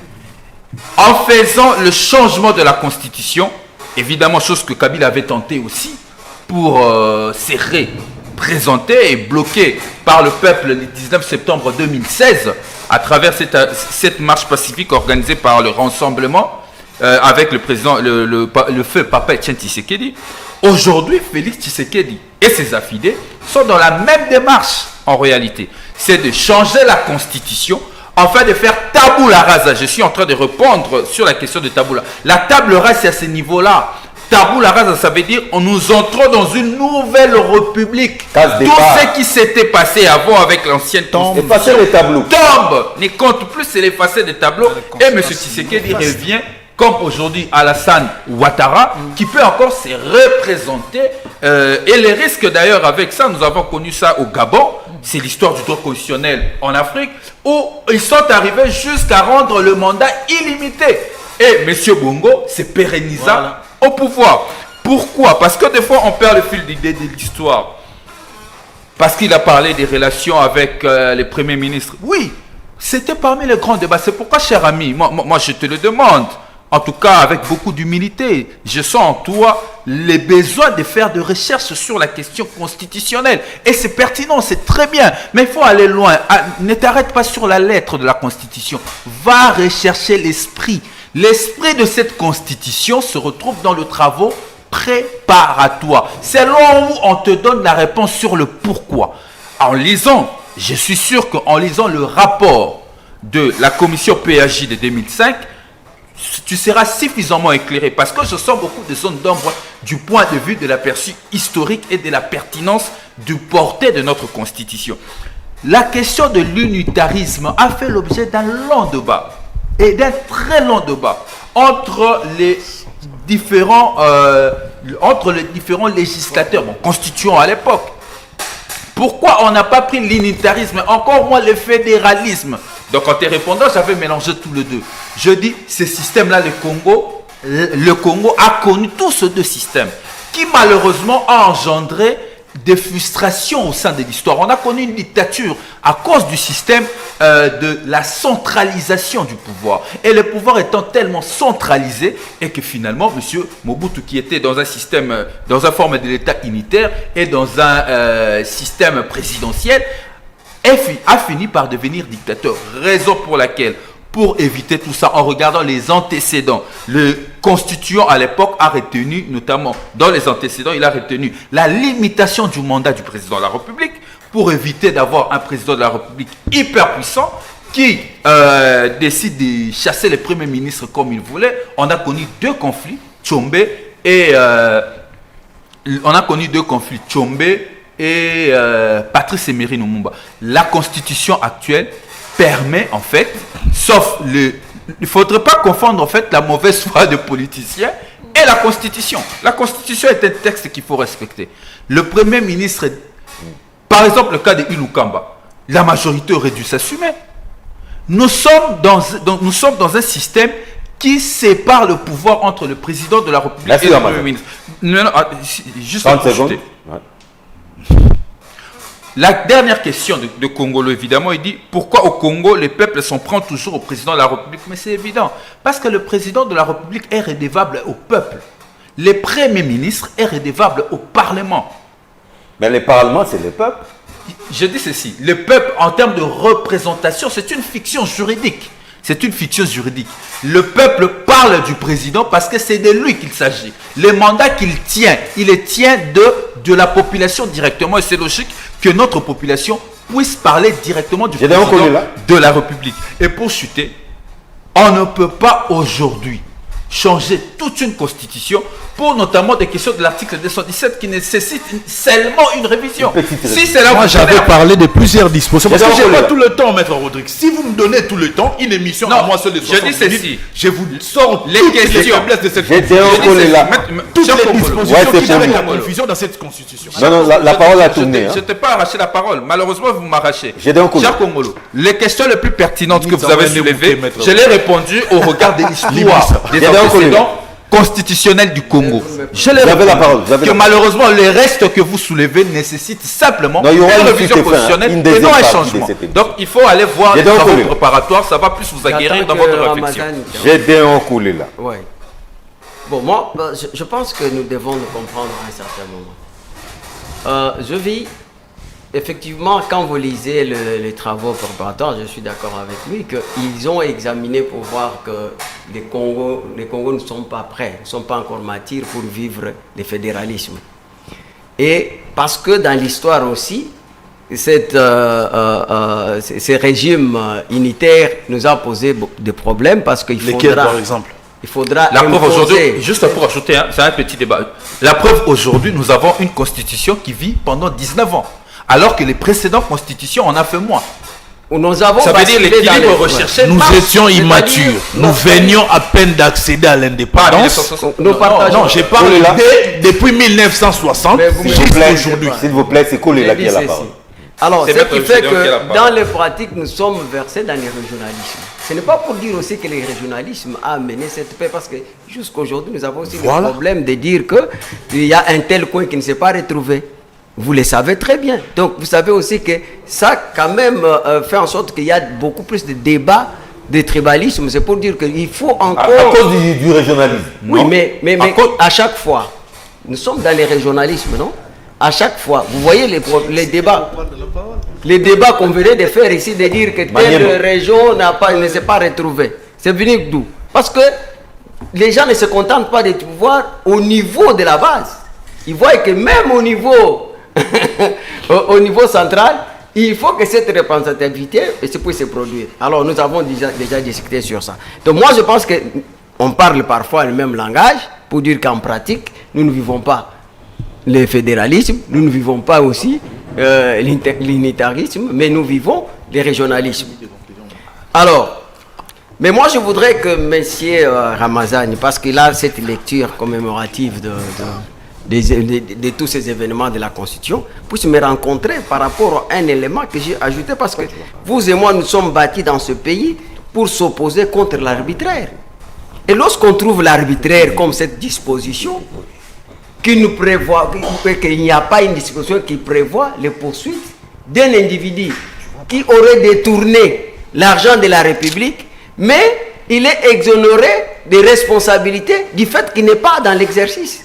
En faisant le changement de la Constitution, évidemment, chose que Kabila avait tenté aussi, pour se représenter et bloqué par le peuple le 19 septembre 2016, à travers cette marche pacifique organisée par le Rassemblement, avec le président, le feu Papa Etienne Tshisekedi. Aujourd'hui, Félix Tshisekedi et ses affidés sont dans la même démarche, en réalité. C'est de changer la Constitution afin de faire tabula rasa. Je suis en train de répondre sur la question de tabula. La table rase, c'est à ce niveau-là. Tabula rasa, ça veut dire nous entrons dans une nouvelle république. Tout ce qui s'était passé avant avec l'ancienne Constitution Effacer les tableaux. tombe, ne compte plus, c'est l'effacer des tableaux. Et M. Tshisekedi revient, comme aujourd'hui Alassane Ouattara, qui peut encore se représenter. Et les risques d'ailleurs avec ça, nous avons connu ça au Gabon. C'est l'histoire du droit constitutionnel en Afrique, où ils sont arrivés jusqu'à rendre le mandat illimité. Et M. Bongo se pérennisa au pouvoir. Pourquoi? Parce que des fois, on perd le fil d'idée de l'histoire. Parce qu'il a parlé des relations avec les premiers ministres. Oui, c'était parmi les grands débats. C'est pourquoi, cher ami, moi je te le demande, en tout cas avec beaucoup d'humilité, je sens en toi les besoins de faire de recherches sur la question constitutionnelle. Et c'est pertinent, c'est très bien. Mais il faut aller loin. Ne t'arrête pas sur la lettre de la Constitution. Va rechercher l'esprit. L'esprit de cette Constitution se retrouve dans le travaux préparatoires. C'est là où on te donne la réponse sur le pourquoi. En lisant, je suis sûr qu'en lisant le rapport de la commission PAJ de 2005, tu seras suffisamment éclairé parce que je sens beaucoup de zones d'ombre du point de vue de l'aperçu historique et de la pertinence du portée de notre Constitution. La question de l'unitarisme a fait l'objet d'un long débat et d'un très long débat entre les différents législateurs, constituants à l'époque. Pourquoi on n'a pas pris l'unitarisme, encore moins le fédéralisme? Donc en te répondant, j'avais mélangé tous les deux. Je dis, ce système-là, le Congo a connu tous ces deux systèmes qui malheureusement a engendré des frustrations au sein de l'histoire. On a connu une dictature à cause du système de la centralisation du pouvoir. Et le pouvoir étant tellement centralisé et que finalement, M. Mobutu, qui était dans un système, dans une forme de l'État unitaire et dans un système présidentiel, a fini par devenir dictateur. Raison pour laquelle, pour éviter tout ça, en regardant les antécédents, le constituant à l'époque a retenu, notamment dans les antécédents, il a retenu la limitation du mandat du président de la République pour éviter d'avoir un président de la République hyper puissant qui décide de chasser les premiers ministres comme il voulait. On a connu deux conflits, Tchombe et Patrice Emery Lumumba. La constitution actuelle permet en fait, sauf il ne faudrait pas confondre en fait la mauvaise foi des politiciens et la constitution. La constitution est un texte qu'il faut respecter. Le premier ministre, par exemple le cas de Ilukamba, la majorité aurait dû s'assumer. Nous sommes dans un système qui sépare le pouvoir entre le président de la République et le premier ministre. Non, juste 30 secondes. La dernière question de Congolo, évidemment, il dit pourquoi au Congo, les peuples s'en prennent toujours au président de la République? Mais c'est évident, parce que le président de la République est redevable au peuple. Le premier ministre est redevable au Parlement. Mais le Parlement, c'est le peuple. Je dis ceci, le peuple, en termes de représentation, c'est une fiction juridique. C'est une fiction juridique. Le peuple parle du président parce que c'est de lui qu'il s'agit. Les mandats qu'il tient, il les tient de la population directement. Et c'est logique que notre population puisse parler directement du Gédéon président Kolola. de la République. Et pour chuter, on ne peut pas aujourd'hui changer toute une constitution pour notamment des questions de l'article 217 qui nécessitent seulement une révision. Si c'est là Moi, vous j'avais savez- parlé de plusieurs dispositions. Parce que Gédéon je n'ai pas Kolola. tout le temps, Maître Rodrigue. Si vous me donnez tout le temps, une émission Non, à moi seul de je 60 dis ceci. minutes, je vous sors Les toutes questions. les faiblesses de cette Gédéon constitution. Je dis Kolola. ceci. Toutes Jean les Kongolo. dispositions Ouais, c'est qui amènent pour la vous. confusion dans cette constitution. Non, non, la parole a Je tourné. ne t'ai pas arraché la parole. Malheureusement, vous m'arrachez. Gédéon Kolola. Cher Congolo, les questions les plus pertinentes que Limite, vous ça avez va soulevées, écouter, maître. je les ai répondu au regard de l'histoire des Gédéon antécédents Kolola. constitutionnels du Congo. Je les Vous avez répondu la parole, vous avez que la parole. malheureusement, les restes que vous soulevez nécessitent simplement Non, il y aura une une révision suite et fin, constitutionnelle une et deuxième non un partie de changement. cette émission. Donc, il faut aller voir les Gédéon travaux Kolola. préparatoires. Ça va plus vous aguerrir dans votre réflexion. Gédéon Kolola. Oui. Bon, moi, je pense que nous devons nous comprendre à un certain moment. Je vis, effectivement, quand vous lisez les travaux préparatoires, je suis d'accord avec lui, qu'ils ont examiné pour voir que les Congos ne sont pas prêts, ne sont pas encore matures pour vivre le fédéralisme. Et parce que dans l'histoire aussi, ces régimes unitaires nous a posé des problèmes parce qu'il Lesquels, faudra... par exemple? Il faudra La preuve imposer. aujourd'hui, juste pour ajouter, hein, c'est un petit débat. La preuve aujourd'hui, nous avons une constitution qui vit pendant 19 ans, alors que les précédentes constitutions en a fait moins. Nous avons Ça veut dire basculé l'équilibre dans les- recherché. Nous marche. étions C'est-à-dire- immatures. Nous venions à peine d'accéder à Pas en l'indépendance. 1960. Nous partageons. Non, j'ai parlé Kolola. depuis 1960 Mais vous me S'il vous jusqu'à plaît, aujourd'hui. s'il vous plaît, c'est Kolola qui a la Ceci. parole. Alors, C'est ce Maître qui fait Gédéon qui a la que parole. dans les pratiques, nous sommes versés dans les régionalismes. Ce n'est pas pour dire aussi que le régionalisme a amené cette paix, parce que jusqu'aujourd'hui, nous avons aussi Voilà. le problème de dire qu'il y a un tel coin qui ne s'est pas retrouvé. Vous le savez très bien. Donc, vous savez aussi que ça, quand même, fait en sorte qu'il y a beaucoup plus de débats de tribalisme. C'est pour dire qu'il faut À encore... cause du régionalisme. Oui, non? mais à chaque fois, nous sommes dans les régionalismes, non? À chaque fois, vous voyez les débats. Les débats qu'on venait de faire ici, de dire que telle Maniema. région ne s'est pas retrouvée. C'est venu d'où? Parce que les gens ne se contentent pas de voir au niveau de la base. Ils voient que même au niveau, au niveau central, il faut que cette représentativité puisse se produire. Alors nous avons déjà discuté sur ça. Donc moi je pense qu'on parle parfois le même langage pour dire qu'en pratique, nous ne vivons pas le fédéralisme, nous ne vivons pas aussi l'unitarisme, mais nous vivons le régionalisme. Alors, mais moi je voudrais que M. Ramazani, parce qu'il a cette lecture commémorative de tous ces événements de la Constitution, puisse me rencontrer par rapport à un élément que j'ai ajouté, parce que vous et moi nous sommes bâtis dans ce pays pour s'opposer contre l'arbitraire. Et lorsqu'on trouve l'arbitraire comme cette disposition, qui nous prévoit, qu'il n'y a pas une disposition qui prévoit les poursuites d'un individu qui aurait détourné l'argent de la République, mais il est exonéré des responsabilités du fait qu'il n'est pas dans l'exercice.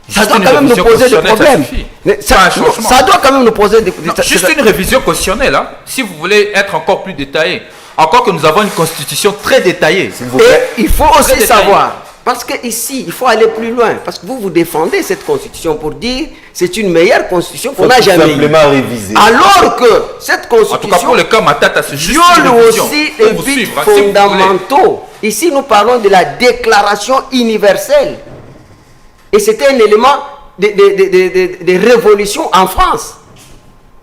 Ça Juste doit une quand même nous révision poser des constitutionnelle, problèmes. ça suffit. Mais Pas un changement. ça doit quand même nous poser des Non, juste une révision constitutionnelle, hein, si vous voulez être encore plus détaillé. Encore que nous avons une constitution très détaillée. S'il vous Et plaît. il faut Très aussi détaillé. savoir, parce qu'ici, il faut aller plus loin, parce que vous défendez cette constitution pour dire c'est une meilleure constitution qu'on Faut n'a tout jamais eue. simplement réviser. Alors que cette En tout cas, constitution pour le cas Matata, c'est juste viole une révision. aussi Pour les vous buts suivre, hein, si vous voulez. fondamentaux. Ici, nous parlons de la déclaration universelle. Et c'était un élément de révolution en France.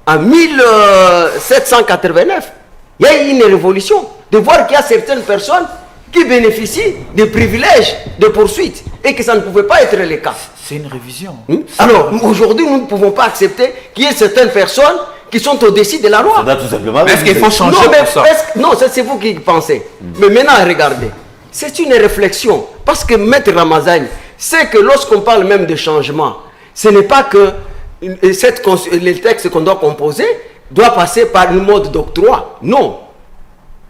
En 1789, il y a eu une révolution. De voir qu'il y a certaines personnes qui bénéficient des privilèges de poursuite et que ça ne pouvait pas être le cas. C'est une révision. Alors, aujourd'hui, nous ne pouvons pas accepter qu'il y ait certaines personnes qui sont au-dessus de la loi. Ça doit tout simplement Mais est-ce qu'il faut réviser. changer Non, mais pour ça? non, ça c'est vous qui pensez. Mais maintenant, regardez. C'est une réflexion. Parce que Maître Ramazani, c'est que lorsqu'on parle même de changement, ce n'est pas que les textes qu'on doit composer doit passer par une mode d'octroi. Non.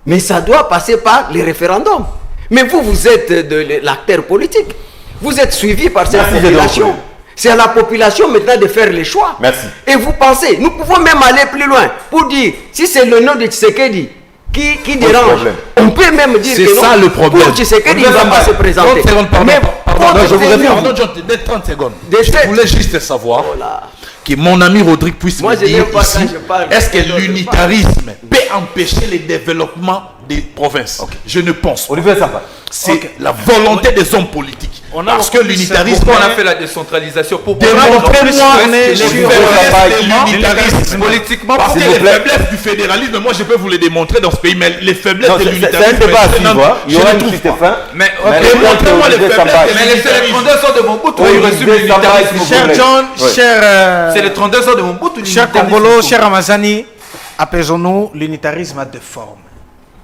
Mais ça doit passer par les référendums. Mais vous êtes de l'acteur politique. Vous êtes suivi par cette Merci, population. Gédéon. C'est à la population maintenant de faire les choix. Merci. Et vous pensez, nous pouvons même aller plus loin pour dire, si c'est le nom de Tshisekedi qui dérange, problème. on peut même dire C'est que non. ça le problème. Pour Tshisekedi, il ne va pas se présenter. 30 secondes, pardon, Mais pardon, compte non, je voudrais tenu faire 30 secondes. de Je cette- voulais juste savoir, Voilà. que mon ami Rodrigue puisse Moi, me je dire n'aime pas ici, quand je parle. est-ce que l'unitarisme peut empêcher le développement des provinces? Je ne pense pas. Olivier Samba. C'est la volonté des hommes politiques. Parce que l'unitarisme, Pourquoi on a fait la décentralisation? Pour démontrez-moi les sur l'unitarisme politiquement, parce que s'il vous les plaît. faiblesses du fédéralisme, moi je peux vous les démontrer dans ce pays, mais les faiblesses Non, de c'est l'unitarisme, un débat à je suivre. Hein. Il y ne aura une trouve petite pas. fin. Mais Démontrez-moi les Olivier faiblesses Samba. de mais les- c'est les 32 ans de Mobutu Oui, qui reçu Olivier Samba, l'unitarisme. s'il vous Cher plaît. John, Ouais. C'est les 32 ans de Mobutu. cher l'unitarisme. Congolo, cher Ramazani, apaisons-nous, l'unitarisme a deux formes.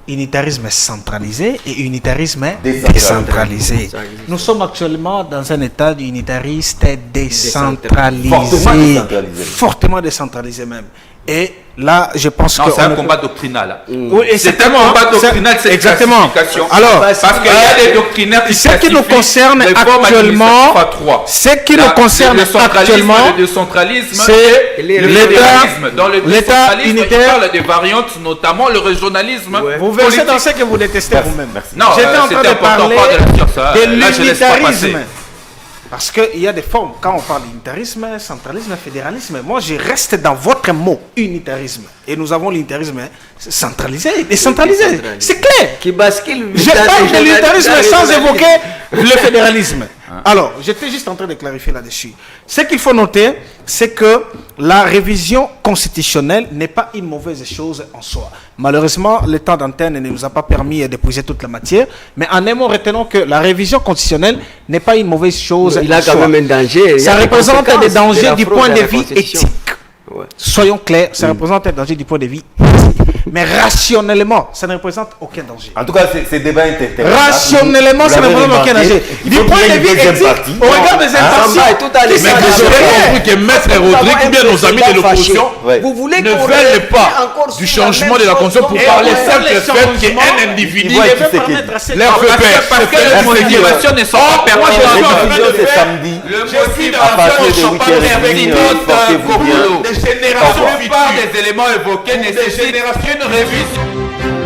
Unitarisme centralisé et unitarisme décentralisé. Nous sommes actuellement dans un état d'unitariste décentralisé. Fortement décentralisé. Fortement décentralisé même. Et là, je pense Non, que... c'est un combat doctrinal. Oui, et C'est un combat doctrinal, c'est exactement. classification. Alors, parce qu'il y a des doctrinaires qui ce qui nous classifient concerne réforme actuellement, administrative à trois. ce qui nous concerne le centralisme, actuellement, le décentralisme, c'est et le l'État- fédéralisme. Dans le l'État décentralisme, il unitaire. parle des variantes, notamment le régionalisme. vous versez politique. dans ce que vous détestez vous-même. Non, J'étais en train c'était de important, parler pas de la science, hein. de Là, je laisse pas passer. l'unitarisme. Parce qu'il y a des formes. Quand on parle d'unitarisme, centralisme, fédéralisme, moi je reste dans votre mot, unitarisme. Et nous avons l'unitarisme centralisé et décentralisé. C'est clair. Qui bascule. Je parle de l'unitarisme sans évoquer le fédéralisme. Alors, j'étais juste en train de clarifier là-dessus. Ce qu'il faut noter, c'est que la révision constitutionnelle n'est pas une mauvaise chose en soi. Malheureusement, le temps d'antenne ne nous a pas permis d'épuiser toute la matière. Mais en un mot, retenons que la révision constitutionnelle n'est pas une mauvaise chose Il en a quand soi. même un danger. Il y Ça a des représente des conséquences dangers de la du fraude point à de la vue Constitution. éthique. Ouais. Soyons clairs, ça représente un danger du point de vue éthique. Mais rationnellement, ça ne représente aucun danger. En tout cas, ces débats interminables. Rationnellement, ça ne représente aucun danger. Du point de vue éthique, au regard des intentions, Samba est tout à qui l'essai. sont Mais j'ai désolées. compris que Maître Rodrigue ou bien nos amis de l'opposition Ouais. Vous voulez ne qu'on veulent reste pas encore du sur la changement même de la chose Constitution pour dont- parler on simple les fait qu'un changements, individu il voit Je qui vais c'est qui- permettre à cette- leur Parce que les motivations ne sont pas Les pertinentes. décisions, c'est samedi. Le À partir de 8h30, portez-vous bien. des générations La plupart futures. des éléments évoqués nécessitent une révision.